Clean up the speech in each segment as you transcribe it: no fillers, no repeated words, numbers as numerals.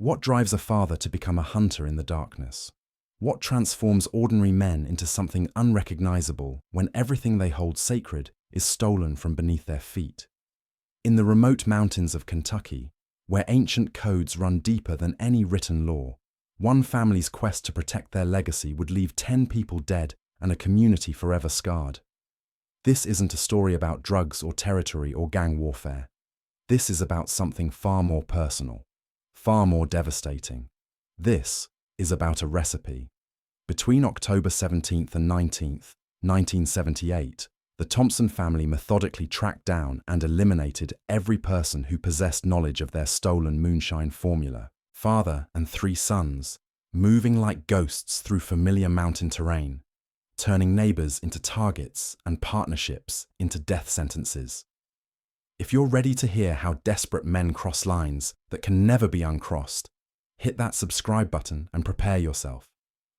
What drives a father to become a hunter in the darkness? What transforms ordinary men into something unrecognizable when everything they hold sacred is stolen from beneath their feet? In the remote mountains of Kentucky, where ancient codes run deeper than any written law, one family's quest to protect their legacy would leave 10 people dead and a community forever scarred. This isn't a story about drugs or territory or gang warfare. This is about something far more personal, far more devastating. This is about a recipe. Between October 17th and 19th, 1978, the Thompson family methodically tracked down and eliminated every person who possessed knowledge of their stolen moonshine formula. Father and 3 sons, moving like ghosts through familiar mountain terrain, turning neighbors into targets and partnerships into death sentences. If you're ready to hear how desperate men cross lines that can never be uncrossed, hit that subscribe button and prepare yourself,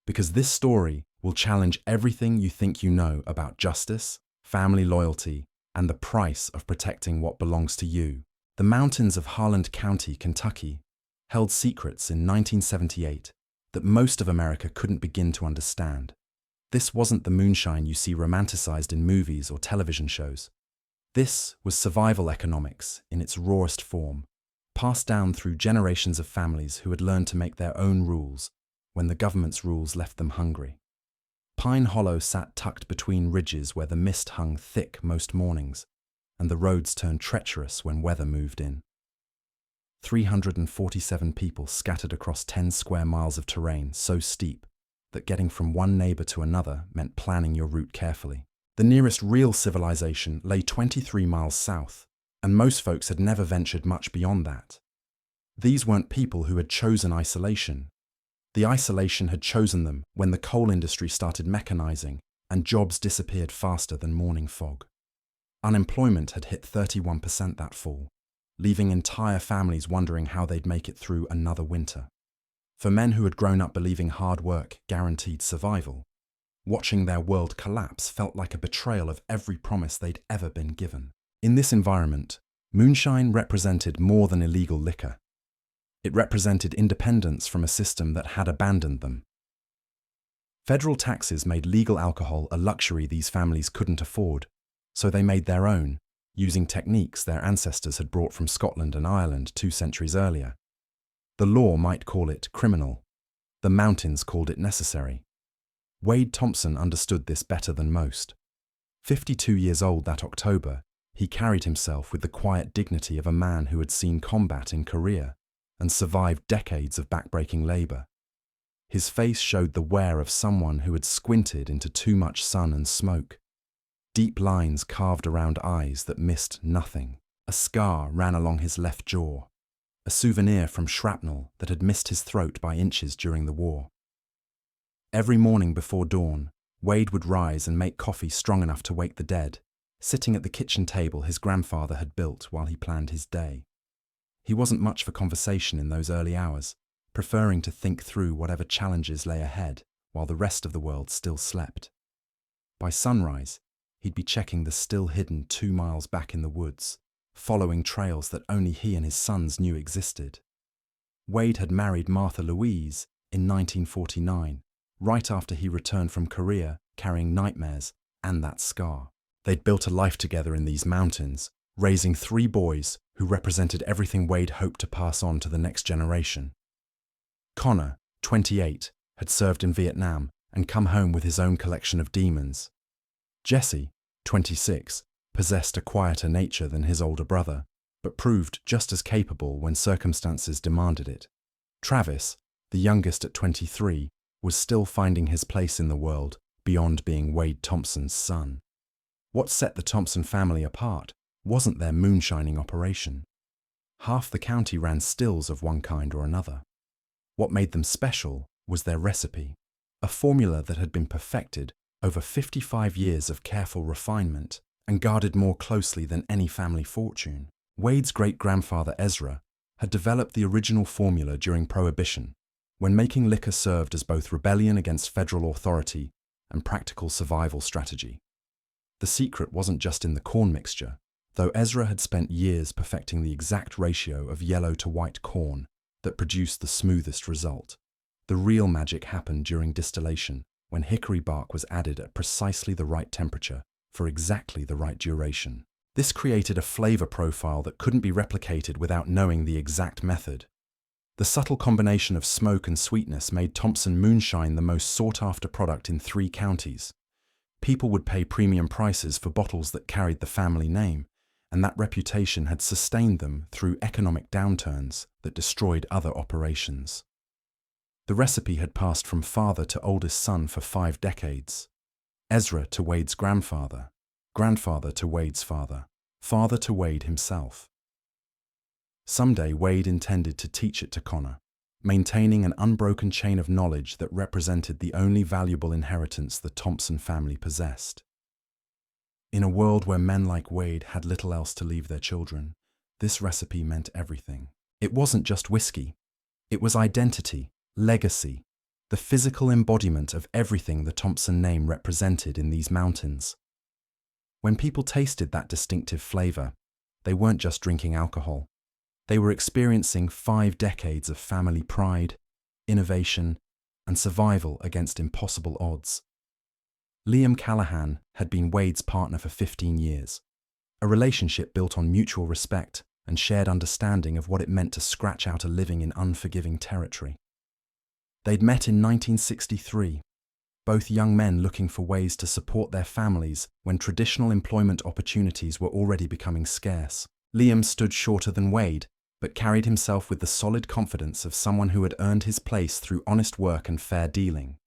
because this story will challenge everything you think you know about justice, family loyalty, and the price of protecting what belongs to you. The mountains of Harlan County, Kentucky, held secrets in 1978 that most of America couldn't begin to understand. This wasn't the moonshine you see romanticized in movies or television shows. This was survival economics in its rawest form, passed down through generations of families who had learned to make their own rules when the government's rules left them hungry. Pine Hollow sat tucked between ridges where the mist hung thick most mornings, and the roads turned treacherous when weather moved in. 347 people scattered across 10 square miles of terrain so steep that getting from one neighbor to another meant planning your route carefully. The nearest real civilization lay 23 miles south, and most folks had never ventured much beyond that. These weren't people who had chosen isolation. The isolation had chosen them when the coal industry started mechanizing and jobs disappeared faster than morning fog. Unemployment had hit 31% that fall, leaving entire families wondering how they'd make it through another winter. For men who had grown up believing hard work guaranteed survival, watching their world collapse felt like a betrayal of every promise they'd ever been given. In this environment, moonshine represented more than illegal liquor. It represented independence from a system that had abandoned them. Federal taxes made legal alcohol a luxury these families couldn't afford, so they made their own, using techniques their ancestors had brought from Scotland and Ireland 2 centuries earlier. The law might call it criminal. The mountains called it necessary. Wade Thompson understood this better than most. 52 years old that October, he carried himself with the quiet dignity of a man who had seen combat in Korea and survived decades of backbreaking labor. His face showed the wear of someone who had squinted into too much sun and smoke. Deep lines carved around eyes that missed nothing. A scar ran along his left jaw, a souvenir from shrapnel that had missed his throat by inches during the war. Every morning before dawn, Wade would rise and make coffee strong enough to wake the dead, sitting at the kitchen table his grandfather had built while he planned his day. He wasn't much for conversation in those early hours, preferring to think through whatever challenges lay ahead while the rest of the world still slept. By sunrise, he'd be checking the still hidden 2 miles back in the woods, following trails that only he and his sons knew existed. Wade had married Martha Louise in 1949, right after he returned from Korea carrying nightmares and that scar. They'd built a life together in these mountains, raising 3 boys who represented everything Wade hoped to pass on to the next generation. Connor, 28, had served in Vietnam and come home with his own collection of demons. Jesse, 26, possessed a quieter nature than his older brother, but proved just as capable when circumstances demanded it. Travis, the youngest at 23, was still finding his place in the world beyond being Wade Thompson's son. What set the Thompson family apart wasn't their moonshining operation. Half the county ran stills of one kind or another. What made them special was their recipe, a formula that had been perfected over 55 years of careful refinement and guarded more closely than any family fortune. Wade's great-grandfather Ezra had developed the original formula during Prohibition, when making liquor served as both rebellion against federal authority and practical survival strategy. The secret wasn't just in the corn mixture, though Ezra had spent years perfecting the exact ratio of yellow to white corn that produced the smoothest result. The real magic happened during distillation, when hickory bark was added at precisely the right temperature for exactly the right duration. This created a flavor profile that couldn't be replicated without knowing the exact method. The subtle combination of smoke and sweetness made Thompson Moonshine the most sought-after product in 3 counties. People would pay premium prices for bottles that carried the family name, and that reputation had sustained them through economic downturns that destroyed other operations. The recipe had passed from father to oldest son for 5 decades. Ezra to Wade's grandfather, grandfather to Wade's father, father to Wade himself. Someday Wade intended to teach it to Connor, maintaining an unbroken chain of knowledge that represented the only valuable inheritance the Thompson family possessed. In a world where men like Wade had little else to leave their children, this recipe meant everything. It wasn't just whiskey. It was identity, legacy, the physical embodiment of everything the Thompson name represented in these mountains. When people tasted that distinctive flavor, they weren't just drinking alcohol. They were experiencing 5 decades of family pride, innovation, and survival against impossible odds. Liam Callahan had been Wade's partner for 15 years, a relationship built on mutual respect and shared understanding of what it meant to scratch out a living in unforgiving territory. They'd met in 1963, both young men looking for ways to support their families when traditional employment opportunities were already becoming scarce. Liam stood shorter than Wade, but carried himself with the solid confidence of someone who had earned his place through honest work and fair dealing.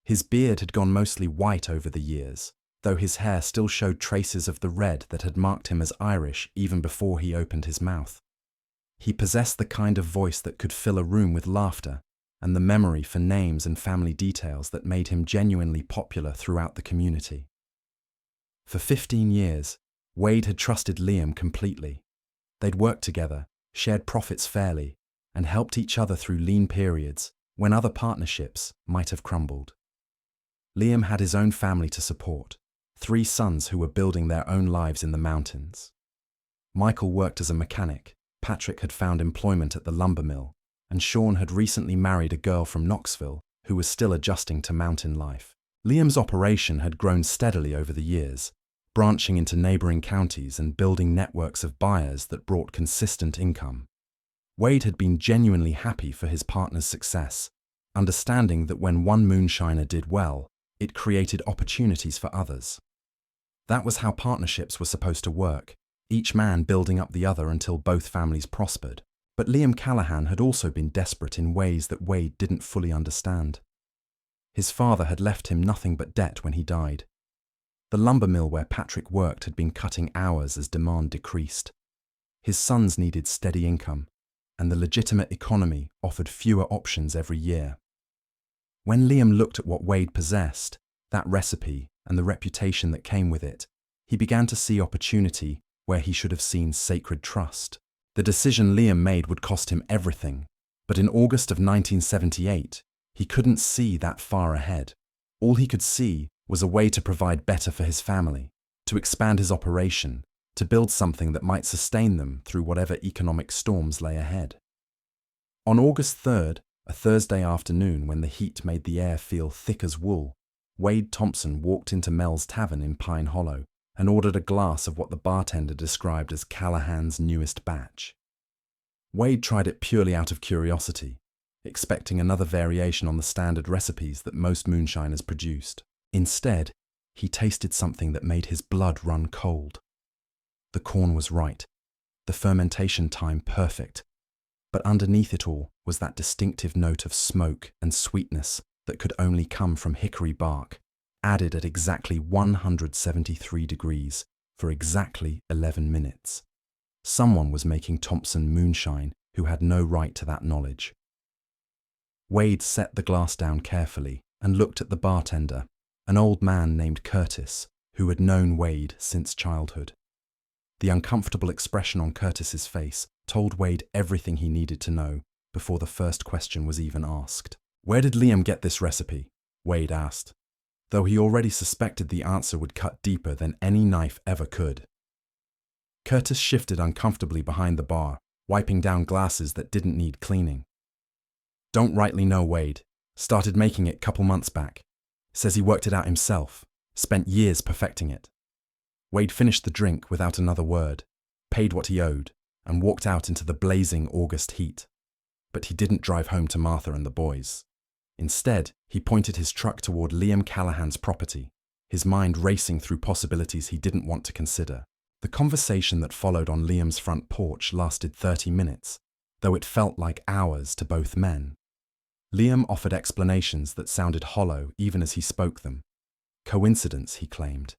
His beard had gone mostly white over the years, though his hair still showed traces of the red that had marked him as Irish even before he opened his mouth. He possessed the kind of voice that could fill a room with laughter, and the memory for names and family details that made him genuinely popular throughout the community. For 15 years, Wade had trusted Liam completely. They'd worked together, shared profits fairly, and helped each other through lean periods when other partnerships might have crumbled. Liam had his own family to support, 3 sons who were building their own lives in the mountains. Michael worked as a mechanic, Patrick had found employment at the lumber mill, and Sean had recently married a girl from Knoxville who was still adjusting to mountain life. Liam's operation had grown steadily over the years, branching into neighboring counties and building networks of buyers that brought consistent income. Wade had been genuinely happy for his partner's success, understanding that when one moonshiner did well, it created opportunities for others. That was how partnerships were supposed to work, each man building up the other until both families prospered. But Liam Callahan had also been desperate in ways that Wade didn't fully understand. His father had left him nothing but debt when he died. The lumber mill where Patrick worked had been cutting hours as demand decreased. His sons needed steady income, and the legitimate economy offered fewer options every year. When Liam looked at what Wade possessed, that recipe and the reputation that came with it, he began to see opportunity where he should have seen sacred trust. The decision Liam made would cost him everything, but in August of 1978, he couldn't see that far ahead. All he could see was a way to provide better for his family, to expand his operation, to build something that might sustain them through whatever economic storms lay ahead. On August 3rd, a Thursday afternoon when the heat made the air feel thick as wool, Wade Thompson walked into Mel's Tavern in Pine Hollow and ordered a glass of what the bartender described as Callahan's newest batch. Wade tried it purely out of curiosity, expecting another variation on the standard recipes that most moonshiners produced. Instead, he tasted something that made his blood run cold. The corn was right, the fermentation time perfect, but underneath it all was that distinctive note of smoke and sweetness that could only come from hickory bark, added at exactly 173 degrees for exactly 11 minutes. Someone was making Thompson moonshine who had no right to that knowledge. Wade set the glass down carefully and looked at the bartender, an old man named Curtis, who had known Wade since childhood. The uncomfortable expression on Curtis's face told Wade everything he needed to know before the first question was even asked. "Where did Liam get this recipe?" Wade asked, though he already suspected the answer would cut deeper than any knife ever could. Curtis shifted uncomfortably behind the bar, wiping down glasses that didn't need cleaning. Don't rightly know Wade. Started making it couple months back. Says he worked it out himself. Spent years perfecting it. Wade finished the drink without another word, paid what he owed, and walked out into the blazing August heat. But he didn't drive home to Martha and the boys. Instead, he pointed his truck toward Liam Callahan's property, his mind racing through possibilities he didn't want to consider. The conversation that followed on Liam's front porch lasted 30 minutes, though it felt like hours to both men. Liam offered explanations that sounded hollow even as he spoke them. Coincidence, he claimed.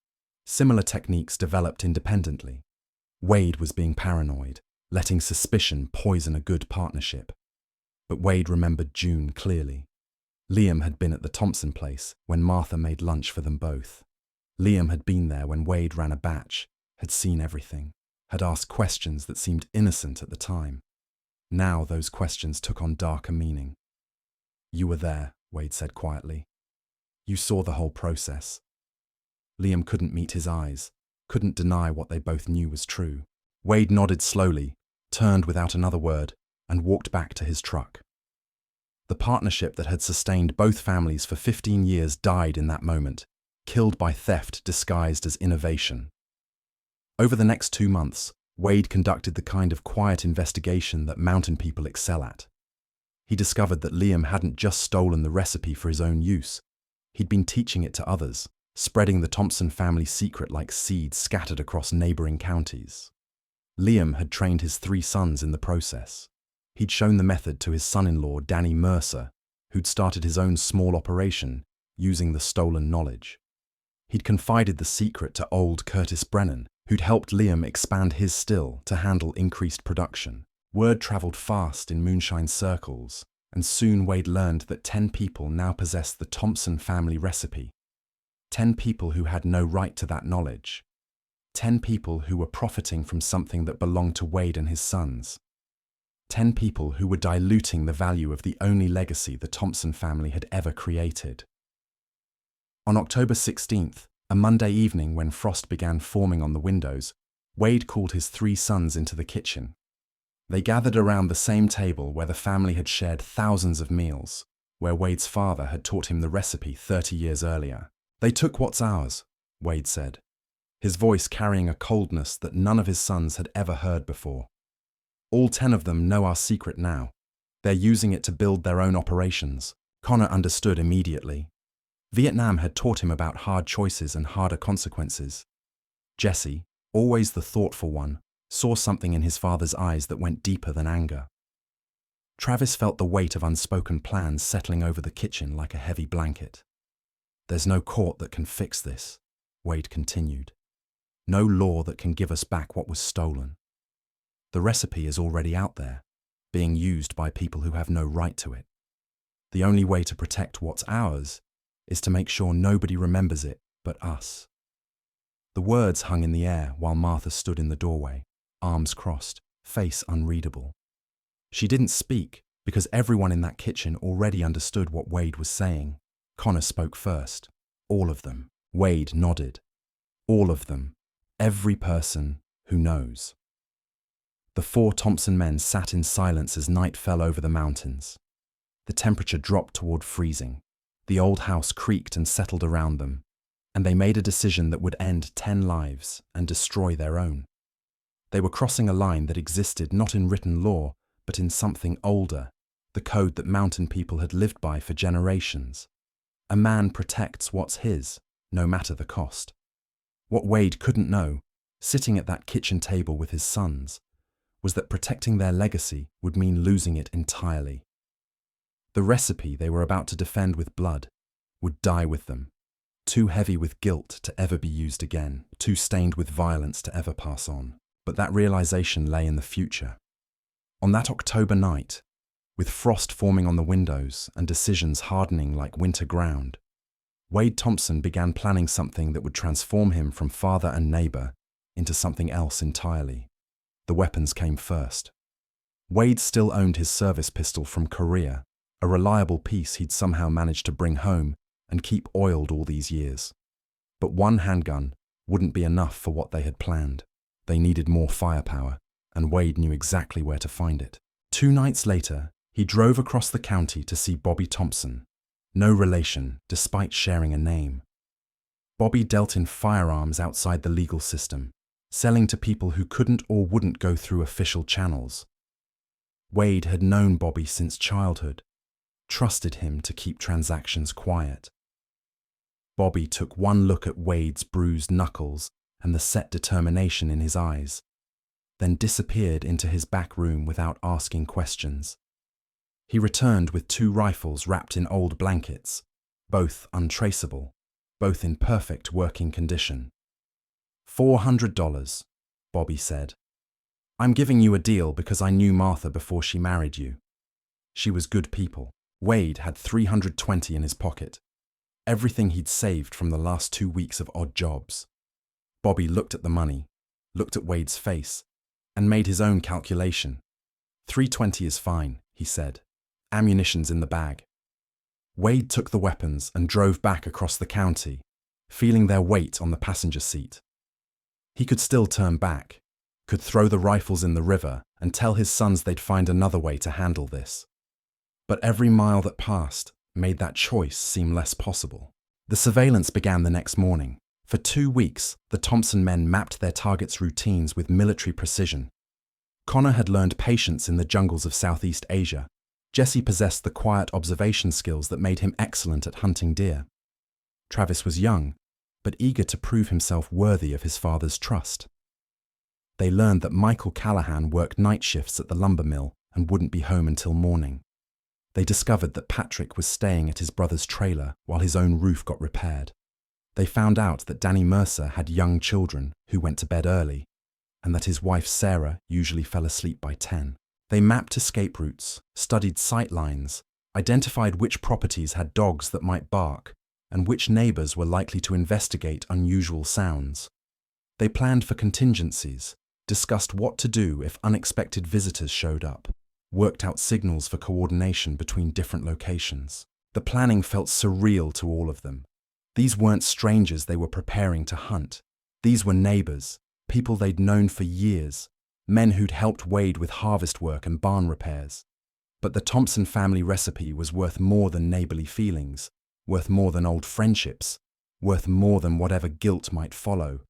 Similar techniques developed independently. Wade was being paranoid, letting suspicion poison a good partnership. But Wade remembered June clearly. Liam had been at the Thompson place when Martha made lunch for them both. Liam had been there when Wade ran a batch, had seen everything, had asked questions that seemed innocent at the time. Now those questions took on darker meaning. "You were there," Wade said quietly. "You saw the whole process." Liam couldn't meet his eyes, couldn't deny what they both knew was true. Wade nodded slowly, turned without another word, and walked back to his truck. The partnership that had sustained both families for 15 years died in that moment, killed by theft disguised as innovation. Over the next 2 months, Wade conducted the kind of quiet investigation that mountain people excel at. He discovered that Liam hadn't just stolen the recipe for his own use. He'd been teaching it to others, spreading the Thompson family secret like seeds scattered across neighboring counties. Liam had trained his 3 sons in the process. He'd shown the method to his son-in-law, Danny Mercer, who'd started his own small operation using the stolen knowledge. He'd confided the secret to old Curtis Brennan, who'd helped Liam expand his still to handle increased production. Word traveled fast in Moonshine circles, and soon Wade learned that 10 people now possessed the Thompson family recipe. 10 people who had no right to that knowledge. 10 people who were profiting from something that belonged to Wade and his sons. 10 people who were diluting the value of the only legacy the Thompson family had ever created. On October 16th, a Monday evening when frost began forming on the windows, Wade called his 3 sons into the kitchen. They gathered around the same table where the family had shared thousands of meals, where Wade's father had taught him the recipe 30 years earlier. "They took what's ours," Wade said, his voice carrying a coldness that none of his sons had ever heard before. "All 10 of them know our secret now. They're using it to build their own operations." Connor understood immediately. Vietnam had taught him about hard choices and harder consequences. Jesse, always the thoughtful one, saw something in his father's eyes that went deeper than anger. Travis felt the weight of unspoken plans settling over the kitchen like a heavy blanket. "There's no court that can fix this," Wade continued. "No law that can give us back what was stolen. The recipe is already out there, being used by people who have no right to it. The only way to protect what's ours is to make sure nobody remembers it but us." The words hung in the air while Martha stood in the doorway, arms crossed, face unreadable. She didn't speak because everyone in that kitchen already understood what Wade was saying. Connor spoke first. "All of them." Wade nodded. "All of them. Every person who knows." The 4 Thompson men sat in silence as night fell over the mountains. The temperature dropped toward freezing. The old house creaked and settled around them, and they made a decision that would end 10 lives and destroy their own. They were crossing a line that existed not in written law, but in something older, the code that mountain people had lived by for generations. A man protects what's his, no matter the cost. What Wade couldn't know, sitting at that kitchen table with his sons, was that protecting their legacy would mean losing it entirely. The recipe they were about to defend with blood would die with them, too heavy with guilt to ever be used again, too stained with violence to ever pass on. But that realization lay in the future. On that October night, with frost forming on the windows and decisions hardening like winter ground, Wade Thompson began planning something that would transform him from father and neighbor into something else entirely. The weapons came first. Wade still owned his service pistol from Korea, a reliable piece he'd somehow managed to bring home and keep oiled all these years. But one handgun wouldn't be enough for what they had planned. They needed more firepower, and Wade knew exactly where to find it. 2 nights later, He drove across the county to see Bobby Thompson. No relation, despite sharing a name. Bobby dealt in firearms outside the legal system, selling to people who couldn't or wouldn't go through official channels. Wade had known Bobby since childhood, trusted him to keep transactions quiet. Bobby took one look at Wade's bruised knuckles and the set determination in his eyes, then disappeared into his back room without asking questions. He returned with 2 rifles wrapped in old blankets, both untraceable, both in perfect working condition. $400, Bobby said. I'm giving you a deal because I knew Martha before she married you. She was good people. Wade had $320 in his pocket, everything he'd saved from the last 2 weeks of odd jobs. Bobby looked at the money, looked at Wade's face, and made his own calculation. $320 is fine, he said. Ammunition's in the bag. Wade took the weapons and drove back across the county, feeling their weight on the passenger seat. He could still turn back, could throw the rifles in the river and tell his sons they'd find another way to handle this. But every mile that passed made that choice seem less possible. The surveillance began the next morning. For 2 weeks, the Thompson men mapped their targets' routines with military precision. Connor had learned patience in the jungles of Southeast Asia. Jesse possessed the quiet observation skills that made him excellent at hunting deer. Travis was young, but eager to prove himself worthy of his father's trust. They learned that Michael Callahan worked night shifts at the lumber mill and wouldn't be home until morning. They discovered that Patrick was staying at his brother's trailer while his own roof got repaired. They found out that Danny Mercer had young children who went to bed early, and that his wife Sarah usually fell asleep by 10. They mapped escape routes, studied sight lines, identified which properties had dogs that might bark, and which neighbors were likely to investigate unusual sounds. They planned for contingencies, discussed what to do if unexpected visitors showed up, worked out signals for coordination between different locations. The planning felt surreal to all of them. These weren't strangers they were preparing to hunt. These were neighbors, people they'd known for years, men who'd helped Wade with harvest work and barn repairs. But the Thompson family recipe was worth more than neighborly feelings, worth more than old friendships, worth more than whatever guilt might follow.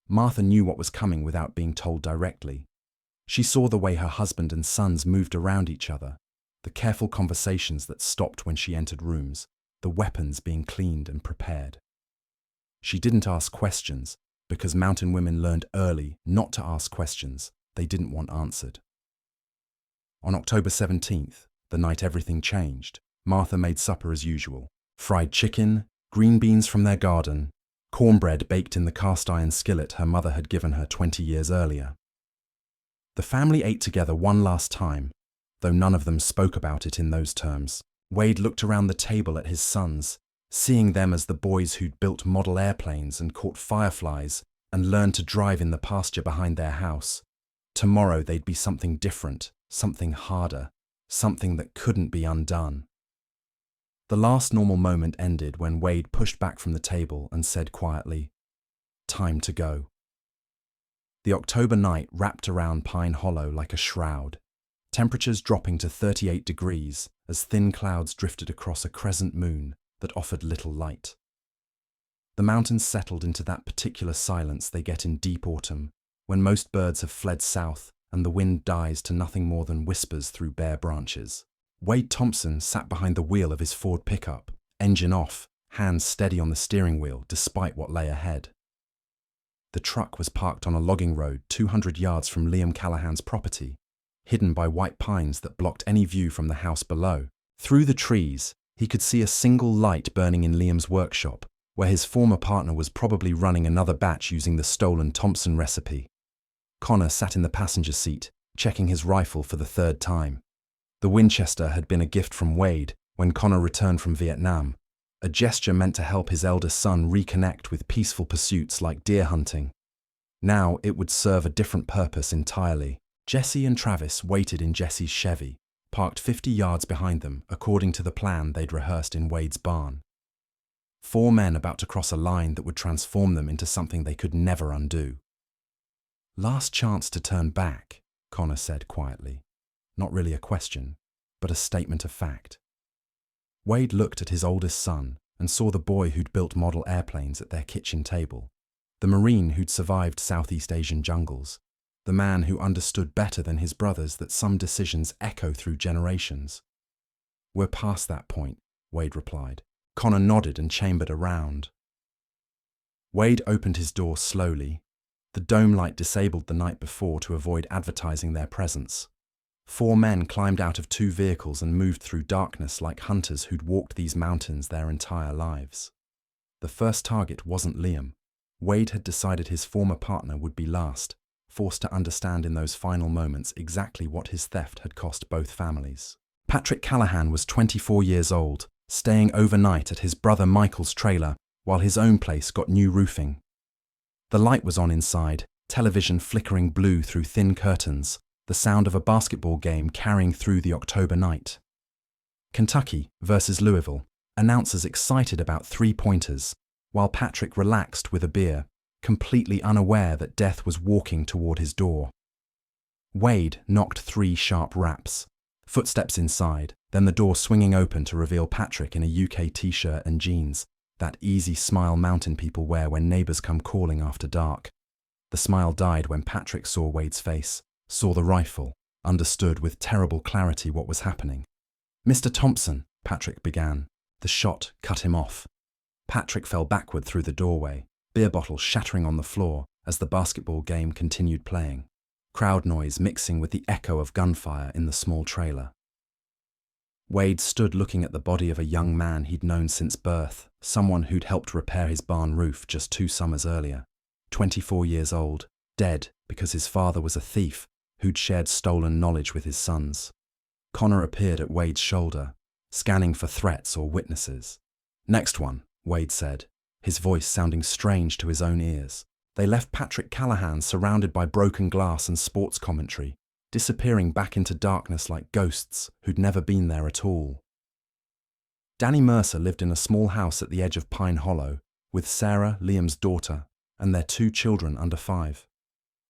Martha knew what was coming without being told directly. She saw the way her husband and sons moved around each other, the careful conversations that stopped when she entered rooms, the weapons being cleaned and prepared. She didn't ask questions, because mountain women learned early not to ask questions they didn't want answered. On October 17th, the night everything changed, Martha made supper as usual. Fried chicken, green beans from their garden, cornbread baked in the cast-iron skillet her mother had given her 20 years earlier. The family ate together one last time, though none of them spoke about it in those terms. Wade looked around the table at his sons, seeing them as the boys who'd built model airplanes and caught fireflies and learned to drive in the pasture behind their house. Tomorrow they'd be something different, something harder, something that couldn't be undone. The last normal moment ended when Wade pushed back from the table and said quietly, "Time to go." The October night wrapped around Pine Hollow like a shroud, temperatures dropping to 38 degrees as thin clouds drifted across a crescent moon that offered little light. The mountains settled into that particular silence they get in deep autumn, when most birds have fled south and the wind dies to nothing more than whispers through bare branches. Wade Thompson sat behind the wheel of his Ford pickup, engine off, hands steady on the steering wheel despite what lay ahead. The truck was parked on a logging road 200 yards from Liam Callahan's property, hidden by white pines that blocked any view from the house below. Through the trees, he could see a single light burning in Liam's workshop, where his former partner was probably running another batch using the stolen Thompson recipe. Connor sat in the passenger seat, checking his rifle for the 3rd time. The Winchester had been a gift from Wade when Connor returned from Vietnam, a gesture meant to help his eldest son reconnect with peaceful pursuits like deer hunting. Now it would serve a different purpose entirely. Jesse and Travis waited in Jesse's Chevy, parked 50 yards behind them according to the plan they'd rehearsed in Wade's barn. 4 men about to cross a line that would transform them into something they could never undo. "Last chance to turn back," Connor said quietly. Not really a question, but a statement of fact. Wade looked at his oldest son and saw the boy who'd built model airplanes at their kitchen table, the Marine who'd survived Southeast Asian jungles, the man who understood better than his brothers that some decisions echo through generations. "We're past that point," Wade replied. Connor nodded and chambered around. Wade opened his door slowly. The dome light disabled the night before to avoid advertising their presence. 4 men climbed out of 2 vehicles and moved through darkness like hunters who'd walked these mountains their entire lives. The first target wasn't Liam. Wade had decided his former partner would be last, forced to understand in those final moments exactly what his theft had cost both families. Patrick Callahan was 24 years old, staying overnight at his brother Michael's trailer while his own place got new roofing. The light was on inside, television flickering blue through thin curtains, the sound of a basketball game carrying through the October night. Kentucky versus Louisville, announcers excited about 3-pointers, while Patrick relaxed with a beer, completely unaware that death was walking toward his door. Wade knocked 3 sharp raps. Footsteps inside, then the door swinging open to reveal Patrick in a UK t-shirt and jeans, that easy smile mountain people wear when neighbors come calling after dark. The smile died when Patrick saw Wade's face, saw the rifle, understood with terrible clarity what was happening. "Mr. Thompson," Patrick began. The shot cut him off. Patrick fell backward through the doorway, beer bottles shattering on the floor as the basketball game continued playing, crowd noise mixing with the echo of gunfire in the small trailer. Wade stood looking at the body of a young man he'd known since birth, someone who'd helped repair his barn roof just 2 summers earlier. 24 years old, dead because his father was a thief who'd shared stolen knowledge with his sons. Connor appeared at Wade's shoulder, scanning for threats or witnesses. "Next one," Wade said, his voice sounding strange to his own ears. They left Patrick Callahan surrounded by broken glass and sports commentary, disappearing back into darkness like ghosts who'd never been there at all. Danny Mercer lived in a small house at the edge of Pine Hollow, with Sarah, Liam's daughter, and their 2 children under 5.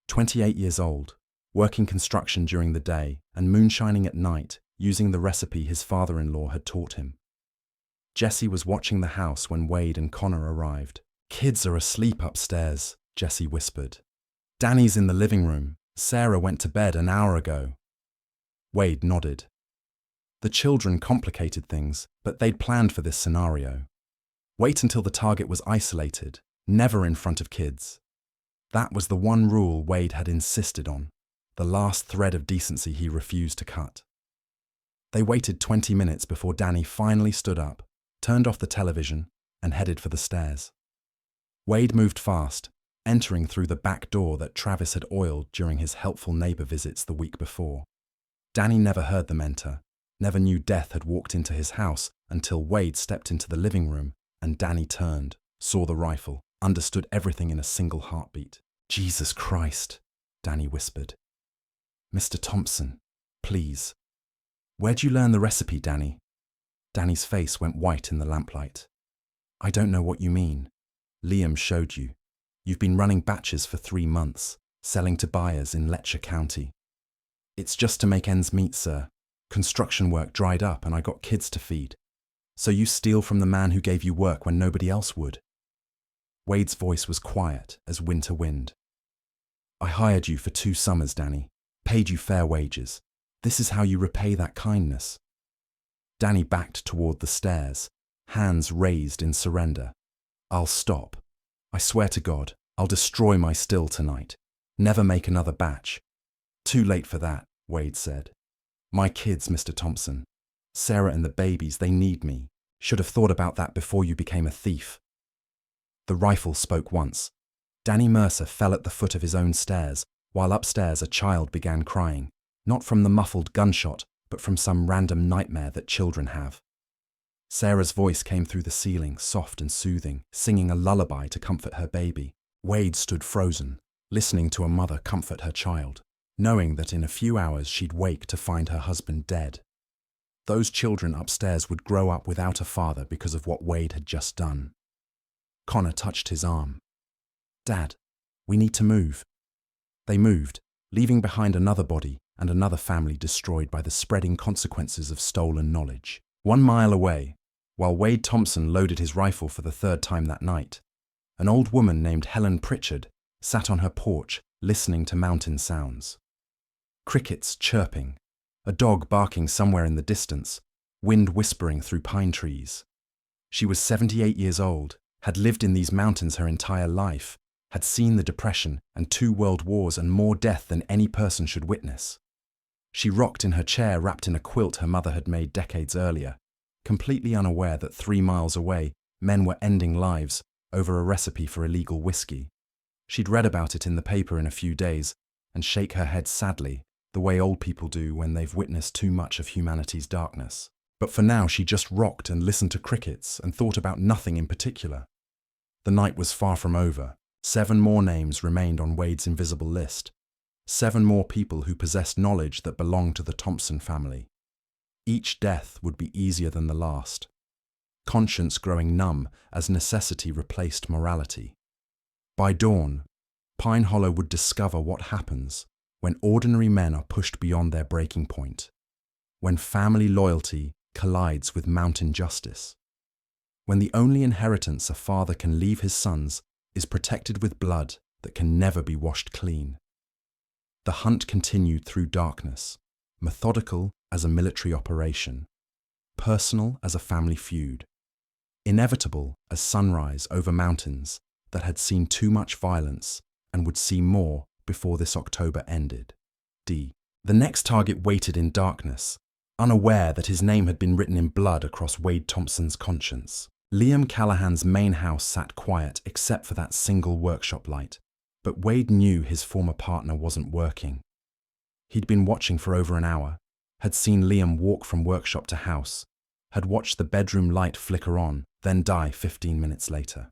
28 years old, working construction during the day and moonshining at night, using the recipe his father-in-law had taught him. Jesse was watching the house when Wade and Connor arrived. "Kids are asleep upstairs," Jesse whispered. "Danny's in the living room. Sarah went to bed an hour ago." Wade nodded. The children complicated things, but they'd planned for this scenario. Wait until the target was isolated, never in front of kids. That was the one rule Wade had insisted on, the last thread of decency he refused to cut. They waited 20 minutes before Danny finally stood up, turned off the television, and headed for the stairs. Wade moved fast, entering through the back door that Travis had oiled during his helpful neighbor visits the week before. Danny never heard them enter, never knew death had walked into his house until Wade stepped into the living room and Danny turned, saw the rifle, understood everything in a single heartbeat. "Jesus Christ," Danny whispered. "Mr. Thompson, please." "Where'd you learn the recipe, Danny?" Danny's face went white in the lamplight. "I don't know what you mean. Liam showed you. You've been running batches for 3 months, selling to buyers in Letcher County." "It's just to make ends meet, sir. Construction work dried up and I got kids to feed. So you steal from the man who gave you work when nobody else would." Wade's voice was quiet as winter wind. "I hired you for 2 summers, Danny. Paid you fair wages. This is how you repay that kindness." Danny backed toward the stairs, hands raised in surrender. "I'll stop. I swear to God, I'll destroy my still tonight. Never make another batch." "Too late for that," Wade said. "My kids, Mr. Thompson. Sarah and the babies, they need me. Should have thought about that before you became a thief." The rifle spoke once. Danny Mercer fell at the foot of his own stairs, while upstairs a child began crying, not from the muffled gunshot, but from some random nightmare that children have. Sarah's voice came through the ceiling, soft and soothing, singing a lullaby to comfort her baby. Wade stood frozen, listening to a mother comfort her child, knowing that in a few hours she'd wake to find her husband dead. Those children upstairs would grow up without a father because of what Wade had just done. Connor touched his arm. "Dad, we need to move." They moved, leaving behind another body and another family destroyed by the spreading consequences of stolen knowledge. 1 mile away, while Wade Thompson loaded his rifle for the third time that night, an old woman named Helen Pritchard sat on her porch listening to mountain sounds. Crickets chirping, a dog barking somewhere in the distance, wind whispering through pine trees. She was 78 years old, had lived in these mountains her entire life, had seen the Depression and 2 world wars and more death than any person should witness. She rocked in her chair wrapped in a quilt her mother had made decades earlier, completely unaware that 3 miles away, men were ending lives over a recipe for illegal whiskey. She'd read about it in the paper in a few days and shake her head sadly, the way old people do when they've witnessed too much of humanity's darkness. But for now, she just rocked and listened to crickets and thought about nothing in particular. The night was far from over. 7 more names remained on Wade's invisible list. 7 more people who possessed knowledge that belonged to the Thompson family. Each death would be easier than the last. Conscience growing numb as necessity replaced morality. By dawn, Pine Hollow would discover what happens when ordinary men are pushed beyond their breaking point, when family loyalty collides with mountain justice, when the only inheritance a father can leave his sons is protected with blood that can never be washed clean. The hunt continued through darkness, methodical as a military operation, personal as a family feud, inevitable as sunrise over mountains that had seen too much violence and would see more before this October ended. D. The next target waited in darkness, unaware that his name had been written in blood across Wade Thompson's conscience. Liam Callahan's main house sat quiet except for that single workshop light, but Wade knew his former partner wasn't working. He'd been watching for over an hour, had seen Liam walk from workshop to house, had watched the bedroom light flicker on, then die 15 minutes later.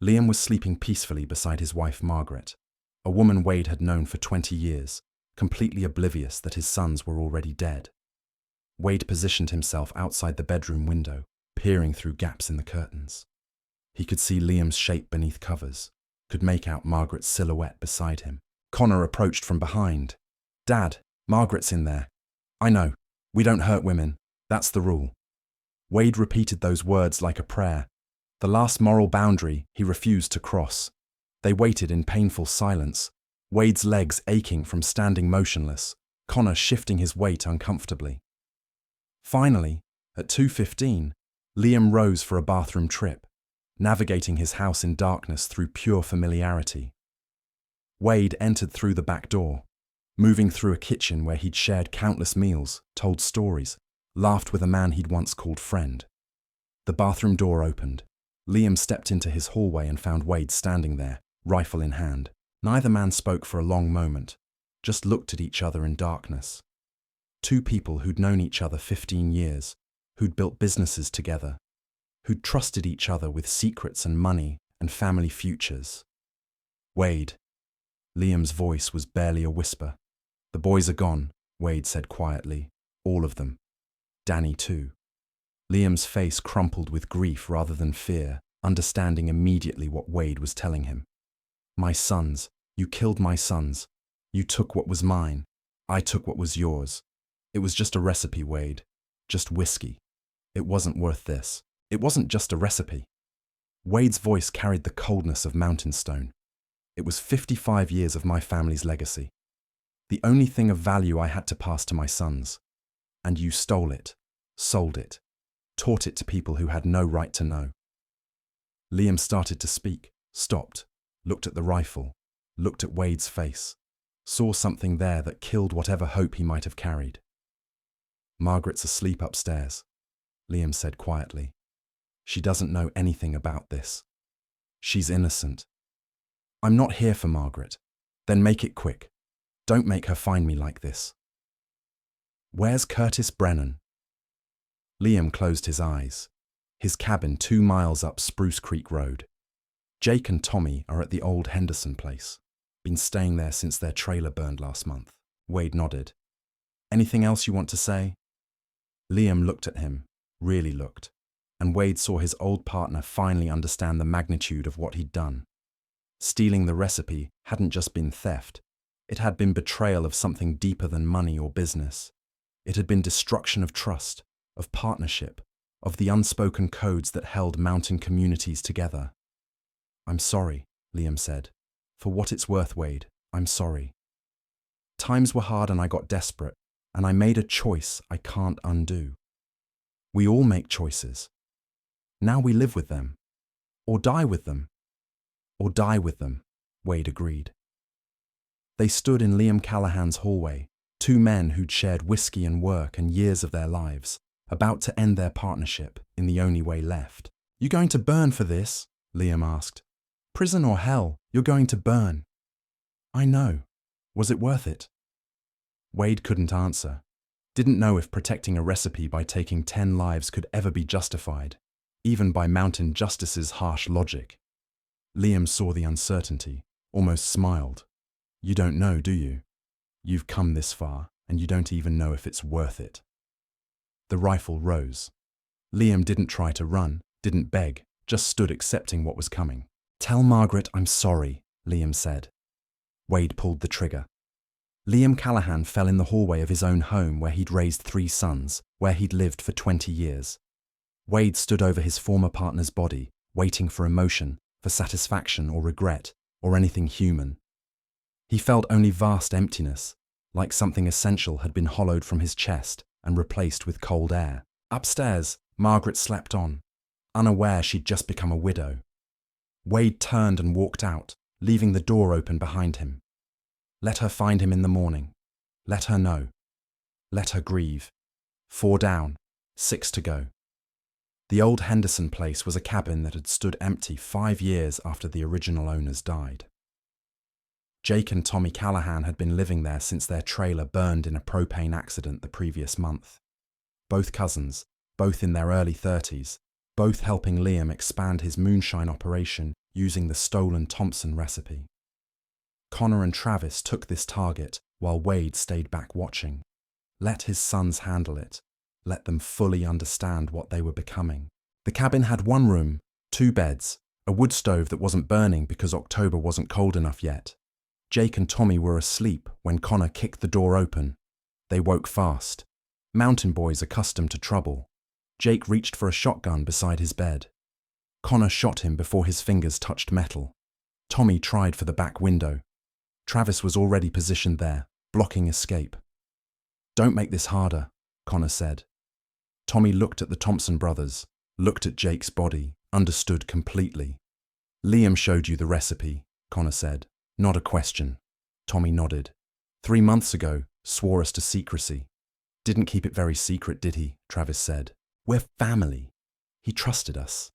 Liam was sleeping peacefully beside his wife Margaret, a woman Wade had known for 20 years, completely oblivious that his sons were already dead. Wade positioned himself outside the bedroom window, peering through gaps in the curtains. He could see Liam's shape beneath covers, could make out Margaret's silhouette beside him. Connor approached from behind. "Dad, Margaret's in there." "I know. We don't hurt women. That's the rule." Wade repeated those words like a prayer, the last moral boundary he refused to cross. They waited in painful silence, Wade's legs aching from standing motionless, Connor shifting his weight uncomfortably. Finally, at 2:15, Liam rose for a bathroom trip, navigating his house in darkness through pure familiarity. Wade entered through the back door, moving through a kitchen where he'd shared countless meals, told stories, laughed with a man he'd once called friend. The bathroom door opened. Liam stepped into his hallway and found Wade standing there, rifle in hand. Neither man spoke for a long moment, just looked at each other in darkness. 2 people who'd known each other 15 years, who'd built businesses together, who'd trusted each other with secrets and money and family futures. "Wade." Liam's voice was barely a whisper. "The boys are gone," Wade said quietly. "All of them. Danny too." Liam's face crumpled with grief rather than fear, understanding immediately what Wade was telling him. "My sons. You killed my sons. You took what was mine. I took what was yours. It was just a recipe, Wade. Just whiskey. It wasn't worth this. It wasn't just a recipe." Wade's voice carried the coldness of mountain stone. "It was 55 years of my family's legacy. The only thing of value I had to pass to my sons. And you stole it, sold it, taught it to people who had no right to know." Liam started to speak, stopped, looked at the rifle, looked at Wade's face, saw something there that killed whatever hope he might have carried. "Margaret's asleep upstairs," Liam said quietly. "She doesn't know anything about this. She's innocent. I'm not here for Margaret. Then make it quick. Don't make her find me like this." "Where's Curtis Brennan?" Liam closed his eyes. His cabin 2 miles up Spruce Creek Road. "Jake and Tommy are at the old Henderson place. Been staying there since their trailer burned last month." Wade nodded. "Anything else you want to say?" Liam looked at him, really looked, and Wade saw his old partner finally understand the magnitude of what he'd done. Stealing the recipe hadn't just been theft, It had been betrayal of something deeper than money or business. It had been destruction of trust, of partnership, of the unspoken codes that held mountain communities together. "I'm sorry," Liam said. "For what it's worth, Wade, I'm sorry. Times were hard and I got desperate, and I made a choice I can't undo. We all make choices. Now we live with them. Or die with them. Or die with them," Wade agreed. They stood in Liam Callahan's hallway, two men who'd shared whiskey and work and years of their lives, about to end their partnership in the only way left. "You going to burn for this?" Liam asked. "Prison or hell, you're going to burn." "I know. Was it worth it?" Wade couldn't answer. Didn't know if protecting a recipe by taking 10 lives could ever be justified, even by mountain justice's harsh logic. Liam saw the uncertainty, almost smiled. "You don't know, do you? You've come this far, and you don't even know if it's worth it." The rifle rose. Liam didn't try to run, didn't beg, just stood accepting what was coming. "Tell Margaret I'm sorry," Liam said. Wade pulled the trigger. Liam Callahan fell in the hallway of his own home where he'd raised 3 sons, where he'd lived for 20 years. Wade stood over his former partner's body, waiting for emotion, for satisfaction or regret, or anything human. He felt only vast emptiness, like something essential had been hollowed from his chest and replaced with cold air. Upstairs, Margaret slept on, unaware she'd just become a widow. Wade turned and walked out, leaving the door open behind him. Let her find him in the morning. Let her know. Let her grieve. 4 down, 6 to go. The old Henderson place was a cabin that had stood empty 5 years after the original owners died. Jake and Tommy Callahan had been living there since their trailer burned in a propane accident the previous month. Both cousins, both in their early 30s, both helping Liam expand his Moonshine operation using the stolen Thompson recipe. Connor and Travis took this target while Wade stayed back watching. Let his sons handle it. Let them fully understand what they were becoming. The cabin had 1 room, 2 beds, a wood stove that wasn't burning because October wasn't cold enough yet. Jake and Tommy were asleep when Connor kicked the door open. They woke fast. Mountain boys accustomed to trouble. Jake reached for a shotgun beside his bed. Connor shot him before his fingers touched metal. Tommy tried for the back window. Travis was already positioned there, blocking escape. "Don't make this harder," Connor said. Tommy looked at the Thompson brothers, looked at Jake's body, understood completely. "Liam showed you the recipe," Connor said. "Not a question." Tommy nodded. 3 months ago, swore us to secrecy. "Didn't keep it very secret, did he?" Travis said. "We're family. He trusted us."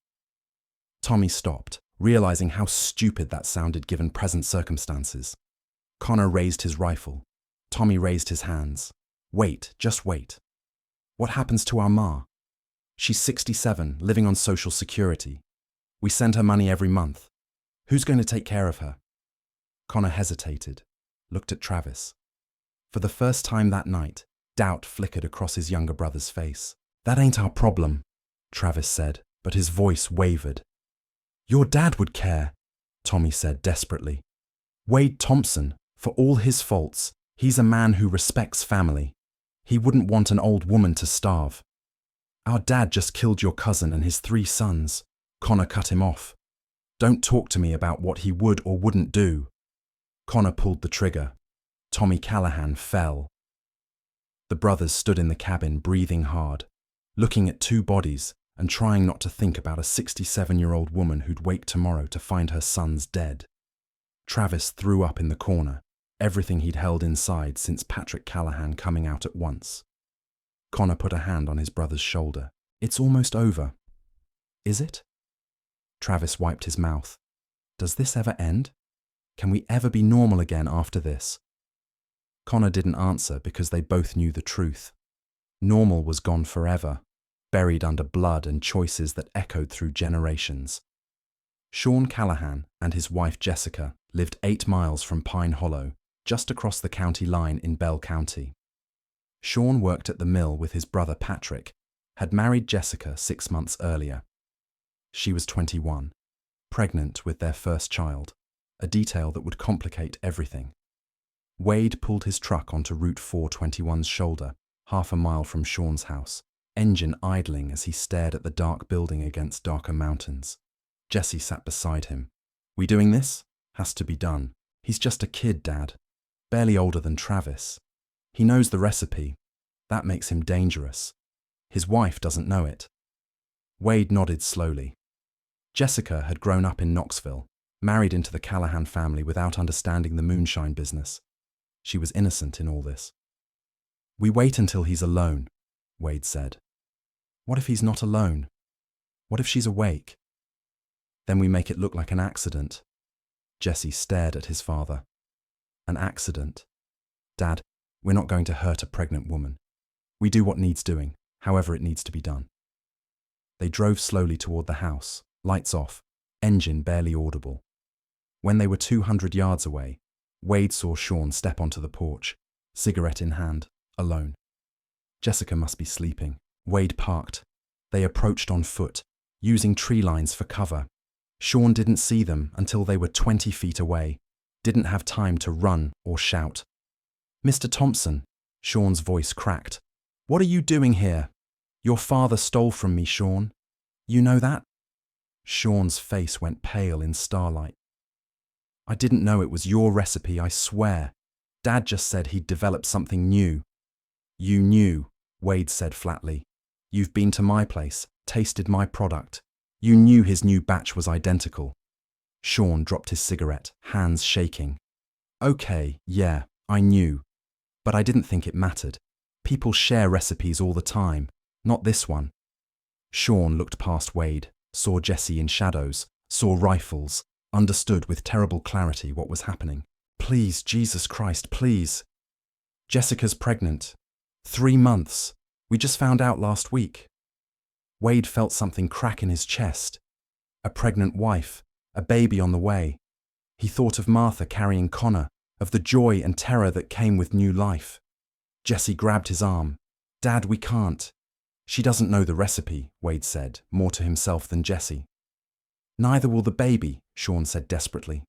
Tommy stopped, realizing how stupid that sounded given present circumstances. Connor raised his rifle. Tommy raised his hands. "Wait, just wait. What happens to our ma? She's 67, living on Social Security. We send her money every month. Who's going to take care of her?" Connor hesitated, looked at Travis. For the first time that night, doubt flickered across his younger brother's face. "That ain't our problem," Travis said, but his voice wavered. "Your dad would care," Tommy said desperately. "Wade Thompson, for all his faults, he's a man who respects family. He wouldn't want an old woman to starve." "Our dad just killed your cousin and his 3 sons. Connor cut him off. "Don't talk to me about what he would or wouldn't do." Connor pulled the trigger. Tommy Callahan fell. The brothers stood in the cabin breathing hard, looking at 2 bodies and trying not to think about a 67-year-old woman who'd wake tomorrow to find her sons dead. Travis threw up in the corner, everything he'd held inside since Patrick Callahan coming out at once. Connor put a hand on his brother's shoulder. "It's almost over." "Is it?" Travis wiped his mouth. "Does this ever end? Can we ever be normal again after this?" Connor didn't answer because they both knew the truth. Normal was gone forever, buried under blood and choices that echoed through generations. Sean Callahan and his wife Jessica lived 8 miles from Pine Hollow, just across the county line in Bell County. Sean worked at the mill with his brother Patrick, had married Jessica 6 months earlier. She was 21, pregnant with their first child, a detail that would complicate everything. Wade pulled his truck onto Route 421's shoulder, half a mile from Sean's house, engine idling as he stared at the dark building against darker mountains. Jesse sat beside him. "We doing this? Has to be done. He's just a kid, Dad. Barely older than Travis. He knows the recipe. That makes him dangerous. His wife doesn't know it." Wade nodded slowly. Jessica had grown up in Knoxville, married into the Callahan family without understanding the Moonshine business. She was innocent in all this. "We wait until he's alone," Wade said. "What if he's not alone? What if she's awake? Then we make it look like an accident." Jesse stared at his father. "An accident? Dad, we're not going to hurt a pregnant woman. We do what needs doing, however it needs to be done." They drove slowly toward the house, lights off, engine barely audible. When they were 200 yards away, Wade saw Sean step onto the porch, cigarette in hand, alone. Jessica must be sleeping. Wade parked. They approached on foot, using tree lines for cover. Sean didn't see them until they were 20 feet away, didn't have time to run or shout. "Mr. Thompson," Sean's voice cracked. "What are you doing here? Your father stole from me, Sean. You know that?" Sean's face went pale in starlight. "I didn't know it was your recipe, I swear. Dad just said he'd developed something new." "You knew," Wade said flatly. "You've been to my place, tasted my product. You knew his new batch was identical." Sean dropped his cigarette, hands shaking. "Okay, yeah, I knew. But I didn't think it mattered. People share recipes all the time, not this one." Sean looked past Wade, saw Jesse in shadows, saw rifles, understood with terrible clarity what was happening. "Please, Jesus Christ, please. Jessica's pregnant. 3 months. We just found out last week." Wade felt something crack in his chest. A pregnant wife, a baby on the way. He thought of Martha carrying Connor, of the joy and terror that came with new life. Jesse grabbed his arm. "Dad, we can't." "She doesn't know the recipe," Wade said, more to himself than Jesse. "Neither will the baby," Sean said desperately.